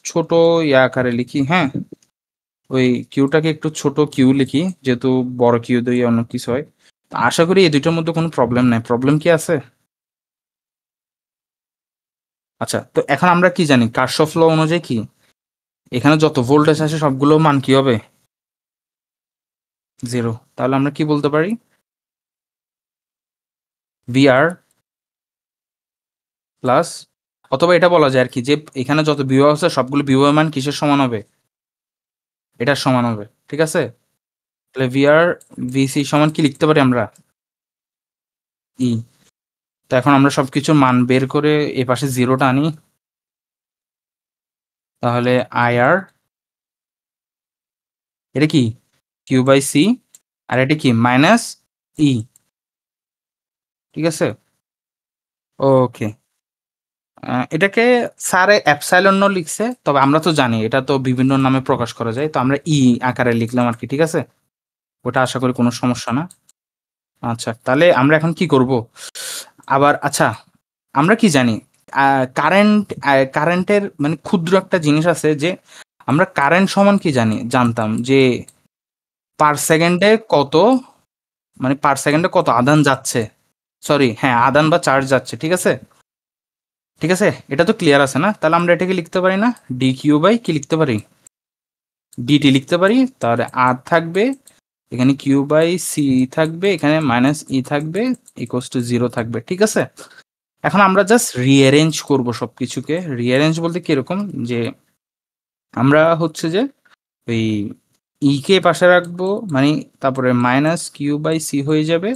ছোট ইয়া আকারে লিখি, হ্যাঁ, ওই কিউটাকে একটু ছোট কিউ লিখি, যেহেতু বড় কিউ দিয়ে অন্য কিছু হয়। তো আশা করি এই দুইটার মধ্যে কোনো প্রবলেম নাই, প্রবলেম কি আছে। আচ্ছা, তো এখন আমরা কি জানি, কার্শফ ল অনুযায়ী কি, এখানে যত ভোল্টেজ আছে সবগুলো মান কি হবে, জিরো। তাহলে আমরা কি বলতে পারি, ভিআর প্লাস, অথবা এটা বলা যায় আর কি, যে এখানে যত বিভব আছে সবগুলো বিভবের মান কিসের সমান হবে, এটার সমান হবে, ঠিক আছে। তাহলে ভিআর ভিসি সমান কি লিখতে পারি আমরা, ই। তো এখন আমরা সবকিছুর মান বের করে এ পাশে জিরোটা আনি, তাহলে আইআর, এটা কি, কিউ বাই সি, আর এটা কি মাইনাস ই, ঠিক আছে। ওকে, এটাকে স্যারে অ্যাপসাইলন লিখছে, তবে আমরা তো জানি এটা তো বিভিন্ন নামে প্রকাশ করা যায়, তো আমরা ই আকারে লিখলাম আর কি, ঠিক আছে। ওটা আশা করি কোনো সমস্যা না। আচ্ছা, তাহলে আমরা এখন কি করব আবার, আচ্ছা, আমরা কি জানি, কারেন্ট, কারেন্টের মানে ক্ষুদ্র একটা জিনিস আছে, যে আমরা কারেন্ট সমান কি জানি, জানতাম যে পার সেকেন্ডে কত, মানে পার সেকেন্ডে কত আদান যাচ্ছে, সরি হ্যাঁ, আদান বা চার্জ যাচ্ছে, ঠিক আছে, ঠিক আছে, এটা তো ক্লিয়ার আছে না, তাহলে আমরা এটাকে লিখতে পারি না, ডি কিউ বাই কি লিখতে পারি, ডিটি লিখতে পারি, তাহলে আর থাকবে এখানে কিউ বাই সি থাকবে, এখানে মাইনাস ই থাকবে, ইকুয়ালস টু 0 থাকবে। ঠিক আছে, এখন আমরা জাস্ট রিঅ্যারেঞ্জ করব সবকিছুকে। রিঅ্যারেঞ্জ বলতে কিরকম, যে আমরা হচ্ছে যে ওই ই কে পাশে রাখবো, মানে তারপরে মাইনাস কিউ বাই সি হয়ে যাবে,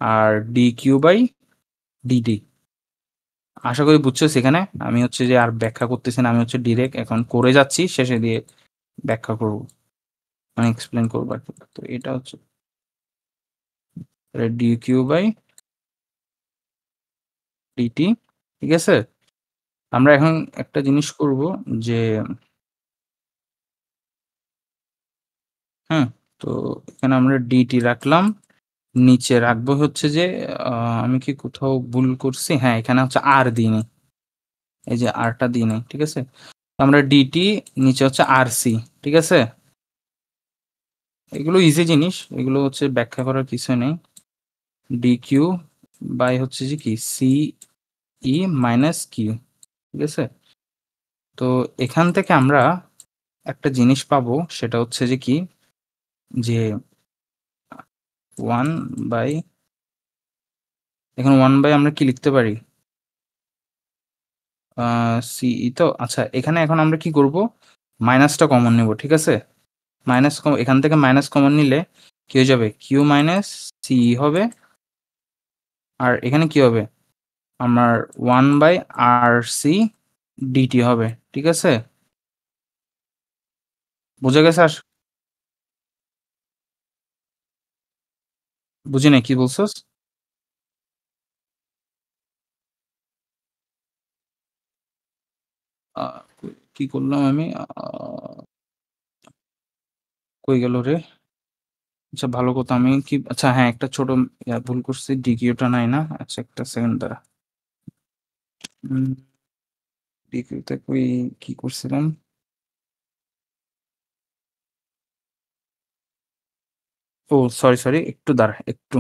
আর ডি কিউ বাই ডিডি। আশা করি বুঝছো। সেখানে আমি হচ্ছে যে আর ব্যাখ্যা করতেছি না, আমি হচ্ছে ডিরেক্ট এখন করে যাচ্ছি, শেষে দিয়ে ব্যাখ্যা করব, মানে এক্সপ্লেন করবো আর কি। তো এটা হচ্ছে ডি কিউ বাই ডিটি। ঠিক আছে, আমরা এখন একটা জিনিস করব, যে হ্যাঁ, তো এখানে আমরা ডিটি রাখলাম, নিচে রাখবো হচ্ছে যে আমি কি কোথাও ভুল করছি, হ্যাঁ এখানে হচ্ছে আর দিই নি, এই যে আরটা দিই নি। ঠিক আছে, তো আমরা ডিটি, নিচে হচ্ছে আর সি। ঠিক আছে, এগুলো ইজি জিনিস, এগুলো হচ্ছে ব্যাখ্যা করার কিছু নেই। ডি কিউ বাই হচ্ছে যে কি সি ই মাইনাস কিউ। ঠিক আছে, তো এখান থেকে আমরা একটা জিনিস পাবো, সেটা হচ্ছে যে কি, যে 1 বাই, এখন 1 বাই আমরা কি লিখতে পারি, সিই। তো আচ্ছা, এখানে এখন আমরা কি করব, মাইনাসটা কমন নেব। ঠিক আছে, মাইনাস কম, এখান থেকে মাইনাস কমন নিলে কি হয়ে যাবে, কিউ মাইনাস সিই হবে, আর এখানে কি হবে, আমার 1 বাই আর সি ডিটি হবে। ঠিক আছে, বুঝে গেছে? বুঝি নাই, কি বলছস? আহ, কি করলাম আমি, কই গেল রে? আচ্ছা ভালো কথা, আমি কি, আচ্ছা হ্যাঁ একটা ছোট ভুল করছি, ডিকিউটা নাই না, আচ্ছা একটা সেকেন্ড দ্বারা, ডিকিউতে কই, কি করছিলাম, ও সরি সরি, একটু দাঁড়া একটু।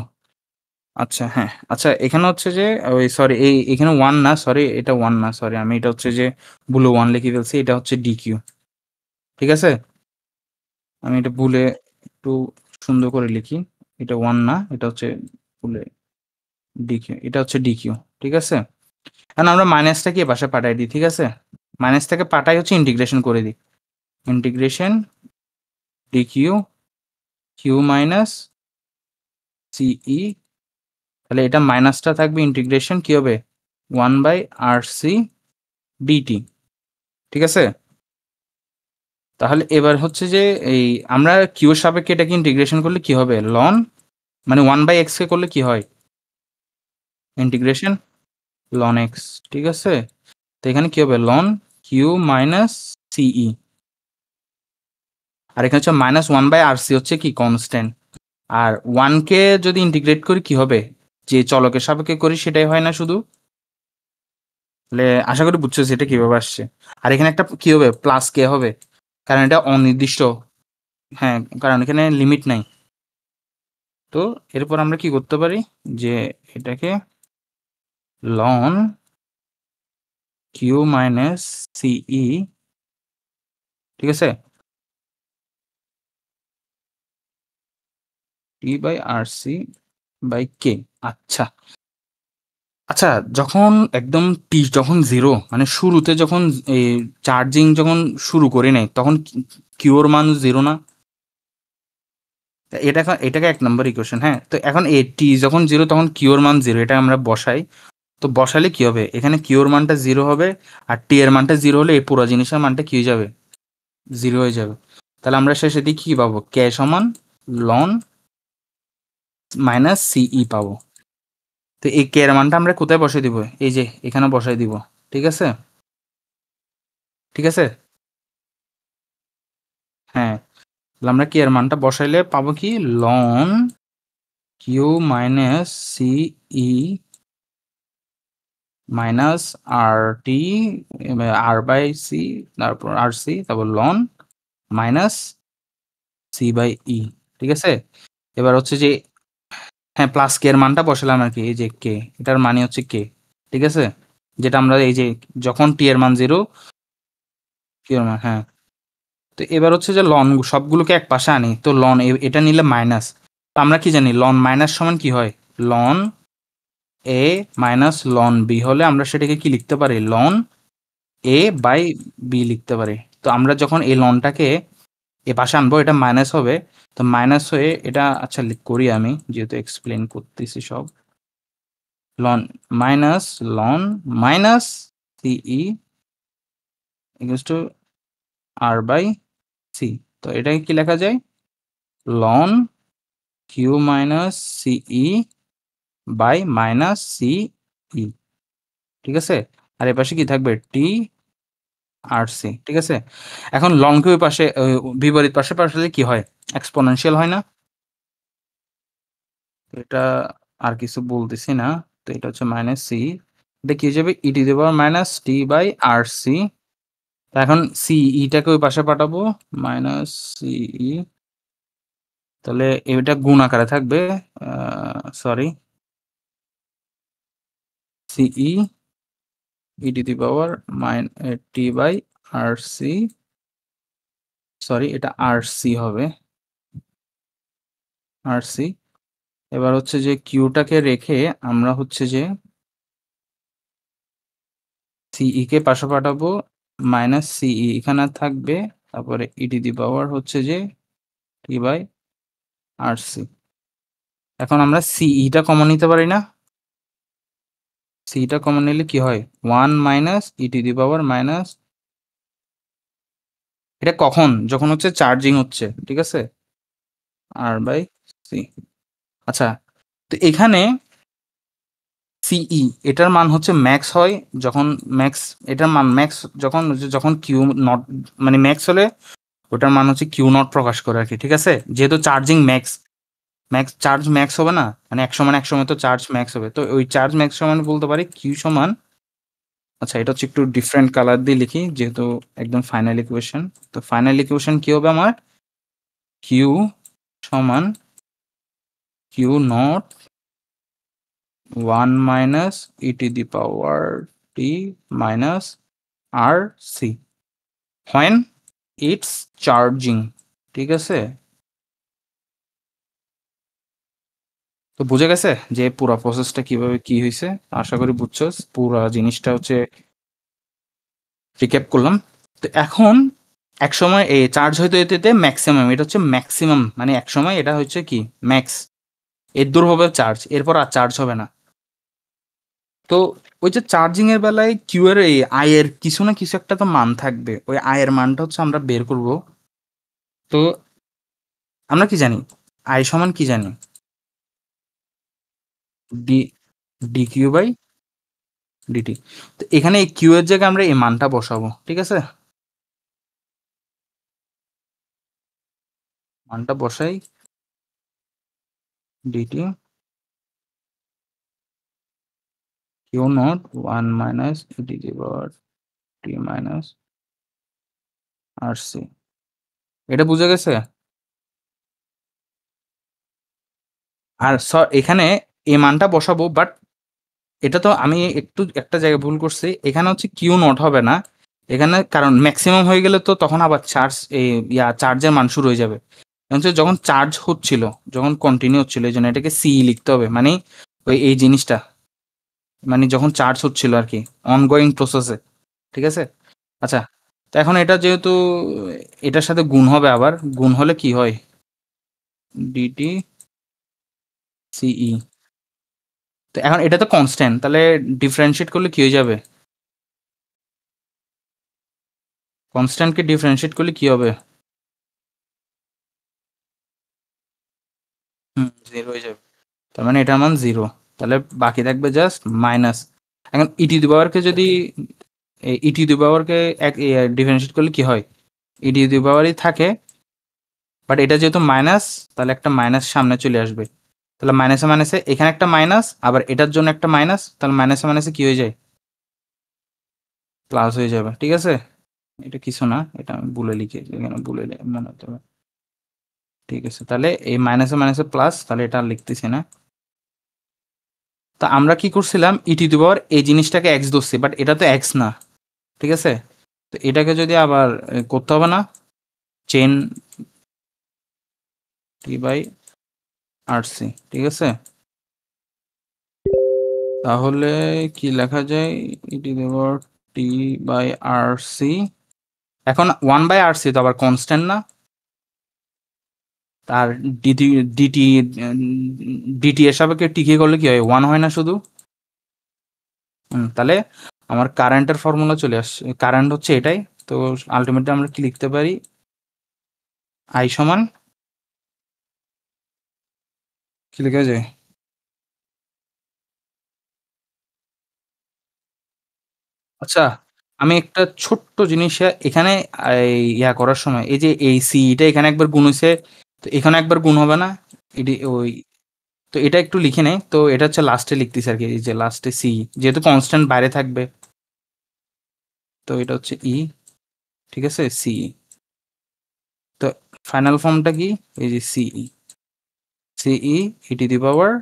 আচ্ছা হ্যাঁ, আচ্ছা এখানে হচ্ছে যে ওই সরি, এই এখানে ওয়ান না, সরি এটা ওয়ান না, সরি আমি এটা হচ্ছে যে ভুলে ওয়ান লিখে ফেলছি, এটা হচ্ছে ডিকিউ। ঠিক আছে, আমি এটা ভুলে একটু সুন্দর করে লিখি, এটা ওয়ান না, এটা হচ্ছে ভুলে ডিকিউ, এটা হচ্ছে ডিকিউ। ঠিক আছে, এখন আমরা মাইনাসটা কি পাশে পাঠাই দিই। ঠিক আছে, মাইনাস থেকে পাঠাই হচ্ছে ইন্টিগ্রেশন করে দিই, ইন্টিগ্রেশন ডিকিউ কিউ মাইনাস সিই, তাহলে এটা মাইনাসটা থাকবে, ইন্টিগ্রেশন কি হবে, 1/RC ডিটি। ঠিক আছে, তাহলে এবার হচ্ছে যে এই আমরা কিউ এর সাপেক্ষে এটাকে ইন্টিগ্রেশন করলে কি হবে, লন, মানে 1/x কে করলে কি হয়, ইন্টিগ্রেশন লন এক্স। ঠিক আছে, তো এখানে কি হবে, লন কিউ মাইনাস সিই, আর এখানে হচ্ছে -1/RC হচ্ছে কি কনস্ট্যান্ট, আর 1 কে যদি ইন্টিগ্রেট করি কি হবে, যে চলকের সাপেক্ষে করি সেটাই হয় না শুধু। তাহলে আশা করি বুঝছো এটা কিভাবে আসছে। আর এখানে একটা কি হবে, প্লাস কে হবে, কারণ এটা অনির্দিষ্ট, হ্যাঁ কারণ এখানে লিমিট নাই। তো এরপর আমরা কি করতে পারি, যে এটাকে লন কিউ মাইনাস সিই, ঠিক আছে, টি বাই আর সি বাই কে। আচ্ছা, আচ্ছা যখন একদম টি যখন জিরো, মানে শুরুতে যখন এই চার্জিং যখন শুরু করি নাই, তখন কিউর মান জিরো না? এটা এটাকে 1 নম্বর ইকুয়েশন। হ্যাঁ, তো এখন এ টি যখন জিরো তখন কিউর মান জিরো, এটা আমরা বসাই। তো বসালে কি হবে, এখানে কিউর মানটা জিরো হবে, আর টি এর মানটা জিরো হলে এই পুরো জিনিসের মানটা কি হয়ে যাবে, জিরো হয়ে যাবে। তাহলে আমরা শেষে দিকে কি পাবো, কে সমান লন মাইনাস সিই পাবো। তো এই কে এর মানটা আমরা কোথায় বসাই দিব, এই যে এখানে বসাই দিব। ঠিক আছে, ঠিক আছে, হ্যাঁ, তাহলে আমরা কে এর মানটা বসাইলে পাবো কি, ln q minus ce minus R t, r by c, তারপর আর সি, তারপর ln minus c by e. ঠিক আছে, এবার হচ্ছে যে হ্যাঁ প্লাস কে এর মানটা বসালাম আর কি, এই যে কে, এটার মানে হচ্ছে কে। ঠিক আছে, যেটা আমরা এই যে যখন টি এর মান জিরো, কি এর মান, হ্যাঁ, তো তো এবার হচ্ছে যে লন সবগুলোকে এক পাশে আনি, তো লন এটা নিলে মাইনাস, তো আমরা কি জানি লন মাইনাস সমান কি হয়, লন এ মাইনাস লন বি হলে আমরা সেটাকে কি লিখতে পারি, লন এ বাই বি লিখতে পারি। তো আমরা যখন এই লনটাকে এ পাশে আনবো এটা মাইনাস হবে, তো মাইনাস হয়ে এটা, আচ্ছা করি আমি যেহেতু এক্সপ্লেন করতেছি সব, ln minus ln minus ce equals to r by c. তো এটাকে কি লেখা যায়, ln q minus ce by minus ce, ঠিক আছে। আর এ পাশে কি থাকবে, টি আর সি, ঠিক আছে। এখন লন কিউ পাশে বিপরীত পাশে পাশে কি হয়, এক্সপোনেনশিয়াল হয় না। তো এটা আর কিছু বলতেছি না, তো এটা হচ্ছে মাইনাস সি, এটা কি হয়ে যাবে e to the power minus t by R C. এখন সি ইটাকে ওই পাশে পাঠাবো, মাইনাস সিই, তাহলে এটা গুণ আকারে থাকবে, sorry CE e to the power T by R C, sorry এটা আর সি হবে, আর সি। এবার হচ্ছে যে কিউটাকে রেখে আমরা হচ্ছে যে সিই কে পাশে পাঠাবো, মাইনাস সিই এখানে থাকবে, তারপরে ই টু দি পাওয়ার হচ্ছে যে টি বাই আর সি। এখন আমরা সিইটা কমন নিতে পারি না, সিটা কমন নিলে কি হয়, one minus e to the power minus, এটা কখন, যখন হচ্ছে চার্জিং হচ্ছে, ঠিক আছে, আর বাই সি। আচ্ছা, তো এখানে সিই এটার মান হচ্ছে ম্যাক্স হয় যখন ম্যাক্স, এটার মান ম্যাক্স যখন যখন কিউ নট, মানে ম্যাক্স হলে ওটার মান হচ্ছে কিউ নট প্রকাশ করে আর কি, ঠিক আছে। যেহেতু charging max, max charge max হবে না, মানে এক সময় তো চার্জ ম্যাক্স হবে, তো ওই চার্জ ম্যাক্স সমান বলতে পারি কিউ সমান, আচ্ছা এটা হচ্ছে একটু ডিফারেন্ট কালার দিয়ে লিখি যেহেতু একদম ফাইনাল ইকুয়েশন। তো ফাইনাল ইকুয়েশন কি হবে আমার, কিউ সমান q naught one minus e to the power t minus r c when it's charging, ঠিক আছে। তো বুঝে গেছে যে পুরো প্রসেসটা কিভাবে কি হয়েছে, আশা করি বুঝছো, পুরো জিনিসটা হচ্ছে রিক্যাপ করলাম। তো এখন এক সময় এই চার্জ হইতে হইতে ম্যাক্সিমাম, এটা হচ্ছে ম্যাক্সিমাম, মানে এক সময় এটা হচ্ছে কি ম্যাক্স, এর দূর হবে চার্জ, এরপর আর চার্জ হবে না। তো ওই যে চার্জিং এর বেলায় কিউ এর এই আই এর কিছু না কিছু একটা তো মান থাকবে, ওই আই এর মানটা হচ্ছে আমরা বের করব। তো আমরা কি জানি, আই সমান কি জানি, d d Q by dt. তো এখানে এই কিউ এর জায়গায় আমরা এই মানটা বসাবো, ঠিক আছে, মানটা বসাই, dt q naught one minus e to the power t minus r c. এটা বুঝে গেছে। আর এখানে এই মানটা বসাবো, বাট এটা তো আমি একটু একটা জায়গায় ভুল করছি, এখানে হচ্ছে কিউ নট হবে না এখানে, কারণ ম্যাক্সিমাম হয়ে গেলে তো তখন আবার চার্জ চার্জের মান শুরু হয়ে যাবে। হচ্ছে যখন চার্জ হচ্ছিল, যখন কন্টিনিউ হচ্ছিল, এই জন্য এটাকে সি লিখতে হবে, মানে ওই এই জিনিসটা, মানে যখন চার্জ হচ্ছিল আর কি, অনগোয়িং প্রসেসে, ঠিক আছে। আচ্ছা, তো এখন এটা যেহেতু এটার সাথে গুণ হবে, আবার গুণ হলে কি হয়, ডিটি সিই। তো এখন এটা তো কনস্ট্যান্ট, তাহলে ডিফারেন্সিয়েট করলে কি হয়ে যাবে, কনস্ট্যান্টকে ডিফারেন্সিয়েট করলে কি হবে, জিরো হয়ে যাবে, তার মানে এটার মান জিরো, তাহলে বাকি থাকবে জাস্ট মাইনাস। এখন ইটি দি পাওয়ারকে যদি ইটি দি পাওয়ারকে এক ডিফারেন্সিয়েট করলে কি হয়, ইটি দি পাওয়ারই থাকে, বাট এটা যেহেতু মাইনাস, তাহলে একটা মাইনাস সামনে চলে আসবে, তাহলে মাইনাসে মাইনাসে এখানে একটা মাইনাস, আবার এটার জন্য একটা মাইনাস, তাহলে মাইনাসে মাইনাসে কি হয়ে যায়, প্লাস হয়ে যাবে, ঠিক আছে। এটা কিছু না, এটা আমি বলে লিখে এখানে বলে মনে হতে হবে, ঠিক আছে। তাহলে এই মাইনাসে মাইনাসে প্লাস, তাহলে এটা আর লিখতেছি না। তা আমরা কি করছিলাম, ইটি টু পাওয়ার এই জিনিসটাকে এক্স ধরছি, বাট এটা তো এক্স না, ঠিক আছে। তো এটাকে যদি আবার করতে হবে না, চেন টি বাই আর সি, ঠিক আছে। তাহলে কি লেখা যায়, ইটি দেওয়ার টি বাই আর সি। এখন 1/RC তো আবার কনস্ট্যান্ট না, তার ডিটি ডিটি ডিটি এর সাপেক্ষে টিকে করলে কি হয়, 1 হয় না শুধু। তাহলে আমার কারেন্টের ফর্মুলা চলে আসছে, কারেন্ট হচ্ছে এটাই। তো আলটিমেটলি আমরা কি লিখতে পারি, আই সমান কি লেখা যায়, আচ্ছা আমি একটা ছোট্ট জিনিস এখানে ইয়া করার সময়, এই যে এই সিটা এখানে একবার গুণ হয়েছে, তো এখানে একবার গুণ হবে না, এটি ওই, তো এটা একটু লিখে নেই, তো এটা হচ্ছে লাস্টে লিখতেছি আর কি, এই যে লাস্টে সি, যেহেতু কনস্ট্যান্ট বাইরে থাকবে, তো এটা হচ্ছে ই, ঠিক আছে, সি। তো ফাইনাল ফর্মটা কি, এই যে সিই, সিই e to the power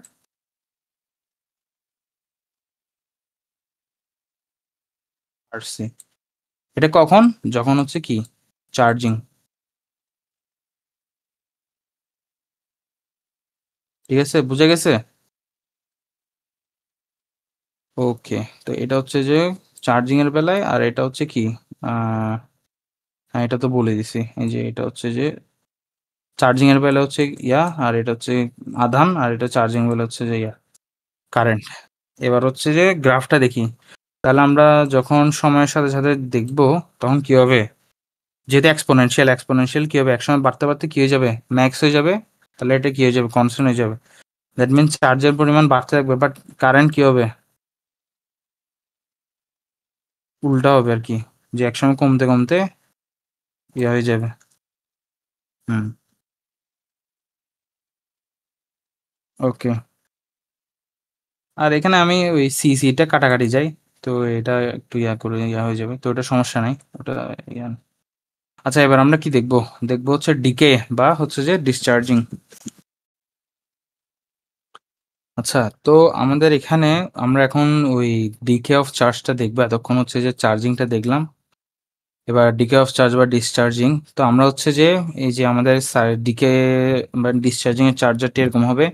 R c. এটা কখন, যখন হচ্ছে কি চার্জিং, ঠিক আছে, বুঝে গেছে। ওকে, তো এটা হচ্ছে যে চার্জিং এর বেলায়, আর এটা হচ্ছে কি, আহ হ্যাঁ এটা তো বলে দিছি, এই যে এটা হচ্ছে যে চার্জিং এর বেলা হচ্ছে ইয়া, আর এটা হচ্ছে আধান, আর এটা চার্জিং বেলা হচ্ছে যে ইয়া কারেন্ট। এবার হচ্ছে যে গ্রাফটা দেখি, তাহলে আমরা যখন সময়ের সাথে সাথে দেখব তখন কি হবে, যেহেতু এক্সপোনেনশিয়াল, এক্সপোনেনশিয়াল কি হবে, একসময় বাড়তে বাড়তে কি হয়ে যাবে, ম্যাক্স হয়ে যাবে, তাহলে এটা কি হয়ে যাবে, কনস্ট্যান্ট হয়ে যাবে। দ্যাট মিনস চার্জের পরিমাণ বাড়তে থাকবে, বাট কারেন্ট কি হবে, উল্টা হবে আর কি, যে একসময় কমতে কমতে ইয়ে হয়ে যাবে। হুম, ওকে। আর এখানে আমি ওই সিটা কাটাকাটি যাই, তো এটা একটু ইয়া করে ইয়া হয়ে যাবে, তো ওটা সমস্যা নাই, ওটা ইয়া না। আচ্ছা এবার আমরা কি দেখবো, দেখবো হচ্ছে ডিকে বা হচ্ছে যে ডিসচার্জিং। আচ্ছা, তো আমাদের এখানে আমরা এখন ওই ডিকে অফ চার্জটা দেখবো, এতক্ষণ হচ্ছে যে চার্জিংটা দেখলাম, এবার ডিকে অফ চার্জ বা ডিসচার্জিং। তো আমরা হচ্ছে যে এই যে আমাদের ডিকে বা ডিসচার্জিং এর চার্জারটি এরকম হবে,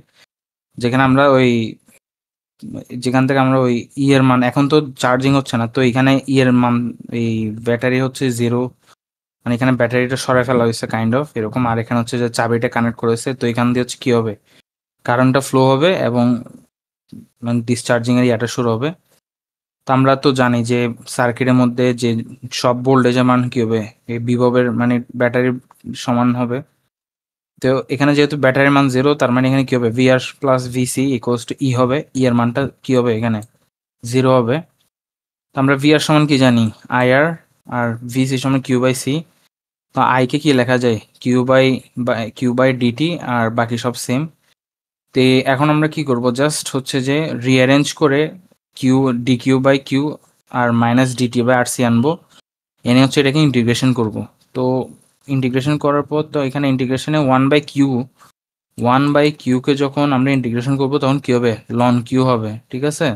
যেখানে আমরা ওই, যেখান থেকে আমরা ওই ইয়ের মান, এখন তো চার্জিং হচ্ছে না, তো এখানে ইয়ের মান, এই ব্যাটারি হচ্ছে জিরো, মানে এখানে ব্যাটারিটা সরাই ফেলা হয়েছে কাইন্ড অফ এরকম, আর এখানে হচ্ছে যে চাবিটা কানেক্ট করেছে, তো এখান দিয়ে হচ্ছে কি হবে, কারেন্টটা ফ্লো হবে এবং মানে ডিসচার্জিং এর ইয়াটা শুরু হবে। তো আমরা তো জানি যে সার্কিটের মধ্যে যে সব ভোল্টেজের মান কি হবে, এই বিভবের মানে ব্যাটারির সমান হবে। তো এখানে যেহেতু ব্যাটারির মান জিরো, তার মানে এখানে কি হবে, VR plus VC equals to E হবে, ই এর মানটা কি হবে এখানে, জিরো হবে। তো আমরা ভিআর সমান কি জানি, আইআর, আর ভিসি সমান কিউ বাই সি। তো আই কে কি লেখা যায়, কিউ বাই ডিটি, আর বাকি সব সেম। তো এখন আমরা কি করব, জাস্ট হচ্ছে যে রিঅ্যারেঞ্জ করে Q, D Q by Q আর minus DT by R C আনবো, এনে হচ্ছে এটাকে ইন্টিগ্রেশন করব। তো ইন্টিগ্রেশন করার পর তো এখানে ইন্টিগ্রেশনে ওয়ান বাই কিউকে যখন আমরা ইন্টিগ্রেশন করব তখন কি হবে, লন কিউ হবে, ঠিক আছে।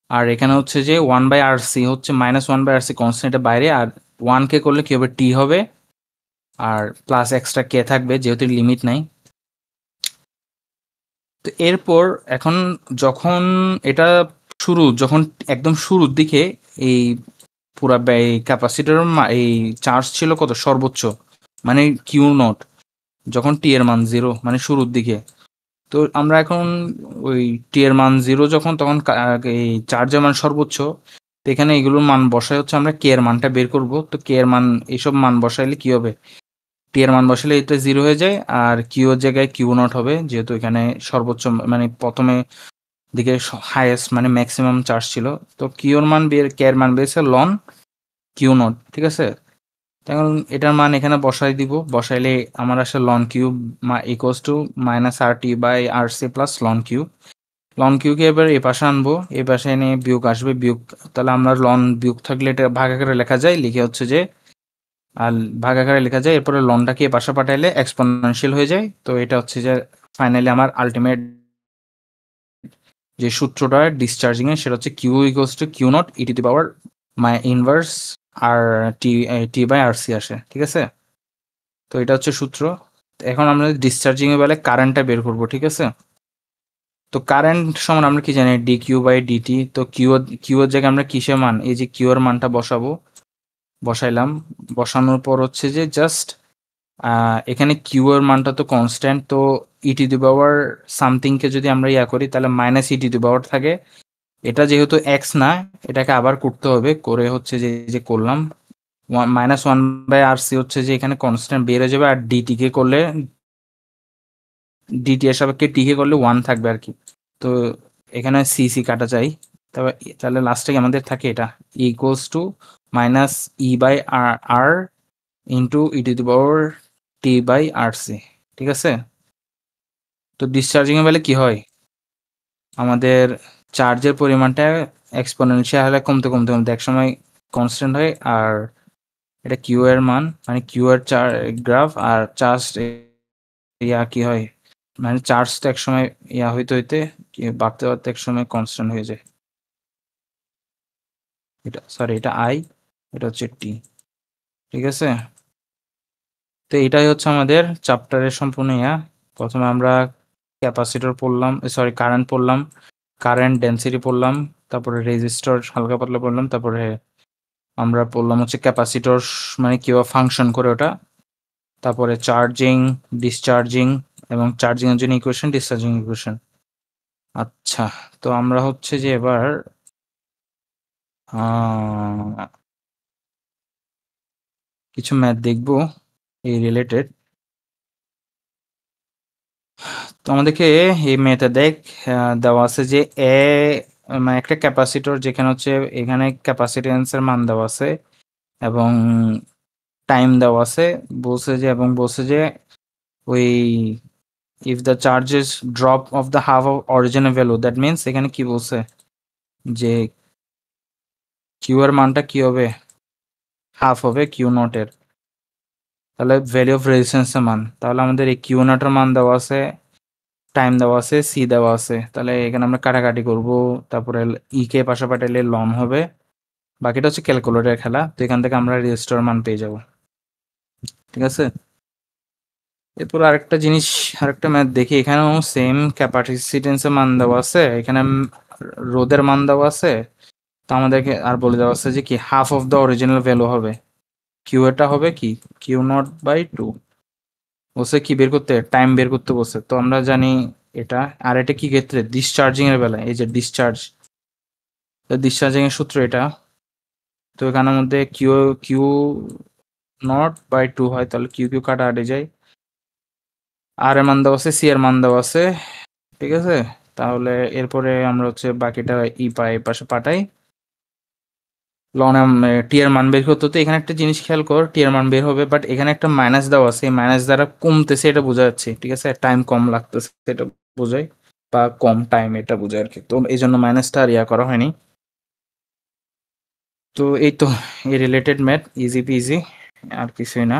আর এখানে হচ্ছে যে 1/RC হচ্ছে -1/RC কনস্ট্যান্টের বাইরে, আর 1 কে করলে কি হবে, টি হবে, আর প্লাস এক্সট্রা কে থাকবে যেহেতু লিমিট নাই। তো এরপর এখন যখন এটা যখন একদম শুরুর দিকে এই পুরা ক্যাপাসিটর এই চার্জ ছিল কত সর্বোচ্চ, মানে কিউ নট, যখন টি এর মান জিরো মানে শুরুর দিকে। তো আমরা এখন ওই টি এর মান জিরো যখন, তখন এই চার্জের মান সর্বোচ্চ, তো এখানে এগুলোর মান বসাই হচ্ছে আমরা কে এর মানটা বের করব। তো কে এর মান, এইসব মান বসাইলে কি হবে, টি এর মান বসালে এটা জিরো হয়ে যায়, আর কিউ এর জায়গায় কিউ নট হবে, যেহেতু এখানে সর্বোচ্চ মানে প্রথমে দিকে হাইয়েস্ট মানে ম্যাক্সিমাম চার্জ ছিল। তো কিউ এর মান বের, কে এর মান বেরিয়েছে লন কিউ নট, ঠিক আছে। এখন এটার মান এখানে বসাই দিব, বসাইলে আমার আসে ln q equals to minus R t by R C plus ln q. Ln কিউকে এবার এ পাশে আনবো, এ পাশে এনে বিয়োগ আসবে, বিয়োগ, তাহলে আমরা লন বিয়োগ থাকলে এটা ভাগ আকারে লেখা যায়, লিখে হচ্ছে যে আর ভাগ আকারে লেখা যায়, এরপরে লনটাকে এ পাশে পাঠাইলে এক্সপোনেনশিয়াল হয়ে যায়। তো এটা হচ্ছে যে ফাইনালি আমার আলটিমেট যে সূত্রটা ডিসচার্জিং এর, সেটা হচ্ছে Q equals to Q naught E to the power minus inverse R T T by R C আসে, ঠিক আছে। তো এটা হচ্ছে সূত্র। এখন আমরা ডিসচার্জিং এর বেলায় কারেন্টটা বের করব, ঠিক আছে? তো কারেন্ট সমান আমরা কি জানি, ডি কিউ বাই ডিটি। তো কিউ এর জায়গায় আমরা কিসের মান, এই যে কিউ এর মানটা বসাবো, বসাইলাম। বসানোর পর হচ্ছে যে জাস্ট এখানে কিউ এর মানটা তো কনস্ট্যান্ট, তো ই টু দি পাওয়ার সামথিং কে যদি আমরা ইয়া করি তাহলে মাইনাস ই টু দি পাওয়ার থাকে। এটা যেহেতু এক্স না, এটাকে আবার করতে হবে, করে হচ্ছে যে যে করলাম minus one by R C হচ্ছে যে এখানে কনস্ট্যান্ট বেড়ে যাবে, আর ডিটি কে করলে ডিটি এর সাপেক্ষে টি কে করলে ওয়ান থাকবে আর কি। তো এখানে সি সি কাটা যায়, তবে তাহলে লাস্টে আমাদের থাকে এটা equals to minus E by R R into E to the power T by R C, ঠিক আছে? তো ডিসচার্জিং এর বেলা কি হয়, আমাদের চার্জের পরিমাণটা এক্সপোনেনশিয়াল হারে কমতে কমতে কমতে একসময় কনস্ট্যান্ট হয়, আর এটা কিউ এর মান মানে কিউ এর গ্রাফ, আর চার্জ ইয়া কি হয়, মানে চার্জটা একসময় ইয়া হইতে হইতে বাড়তে বাড়তে একসময় কনস্ট্যান্ট হয়ে যায়। এটা সরি, এটা আই, এটা হচ্ছে টি, ঠিক আছে? তো এটাই হচ্ছে আমাদের চ্যাপ্টারের সম্পূর্ণ ইয়া। প্রথমে আমরা ক্যাপাসিটর পড়লাম, সরি কারেন্ট পড়লাম, কারেন্ট ডেন্সিটি পড়লাম, তারপরে রেজিস্টর হালকা পাতলা পড়লাম, তারপরে আমরা পড়লাম হচ্ছে ক্যাপাসিটর মানে কিভাবে ফাংশন করে ওটা, তারপরে চার্জিং, ডিসচার্জিং এবং চার্জিং এর জন্য ইকুয়েশন, ডিসচার্জিং ইকুয়েশন। আচ্ছা, তো আমরা হচ্ছে যে এবার কিছু ম্যাথ দেখবো এই রিলেটেড। তো আমাদেরকে এই ম্যাথে দেওয়া আছে যে এ মানে একটা ক্যাপাসিটর, যেখানে হচ্ছে এখানে ক্যাপাসিটেন্সের মান দেওয়া আছে এবং টাইম দেওয়া আছে, বলছে যে এবং বলছে যে ওই if the charges drop of the half of original value, that means এখানে কি বলছে যে কিউ এর মানটা কি হবে, হাফ হবে কিউ নট এর। তাহলে ভ্যালু অফ রেজিস্ট্যান্সের মান, তাহলে আমাদের এই কিউ নট এর মান দেওয়া আছে, টাইম দেওয়া আছে, সি দেওয়া আছে, তাহলে এখানে আমরা কাটাকাটি করব, তারপরে ই কে পাশে পাঠাইলে লন হবে, বাকিটা হচ্ছে ক্যালকুলেটরের খেলা। তো এখান থেকে আমরা রেজিস্টার মান পেয়ে যাব, ঠিক আছে? এরপর আরেকটা জিনিস, আরেকটা ম্যাথ দেখি, এখানেও সেম ক্যাপাসিটেন্সের মান দেওয়া আছে, এখানে রোধের মান দেওয়া আছে। তো আমাদেরকে আর বলে দেওয়া আছে যে কি half of the original value হবে, কিউ এটা হবে কি কিউ নট বাই টু। বলছে কি বের করতে, টাইম বের করতে বলছে। তো আমরা জানি এটা, আর এটা কি ক্ষেত্রে, ডিসচার্জিং এর বেলায়, এই যে ডিসচার্জ, ডিসচার্জিং এর সূত্র এটা। তো এখানের মধ্যে Q Q naught by two হয়, তাহলে কিউ কিউ কাটা আটে যায়, আর এর মান দেওয়া আছে, সি এর মান দেওয়া আছে, ঠিক আছে? তাহলে এরপরে আমরা হচ্ছে বাকিটা ই পাই পাশে পাঠাই, লন টি এর মান বের করতে। তো এখানে একটা জিনিস খেয়াল কর, টি এর মান বের হবে, বাট এখানে একটা মাইনাস দেওয়া আছে, এই মাইনাস দ্বারা কমতেছে এটা বোঝা যাচ্ছে, ঠিক আছে? টাইম কম লাগতেছে এটা বোঝায়, বা কম টাইম এটা বোঝায় আর কি। তো এই জন্য মাইনাসটা আর ইয়া করা হয়নি। তো এই তো এই রিলেটেড ম্যাথ, ইজি পিজি, আর কিছুই না।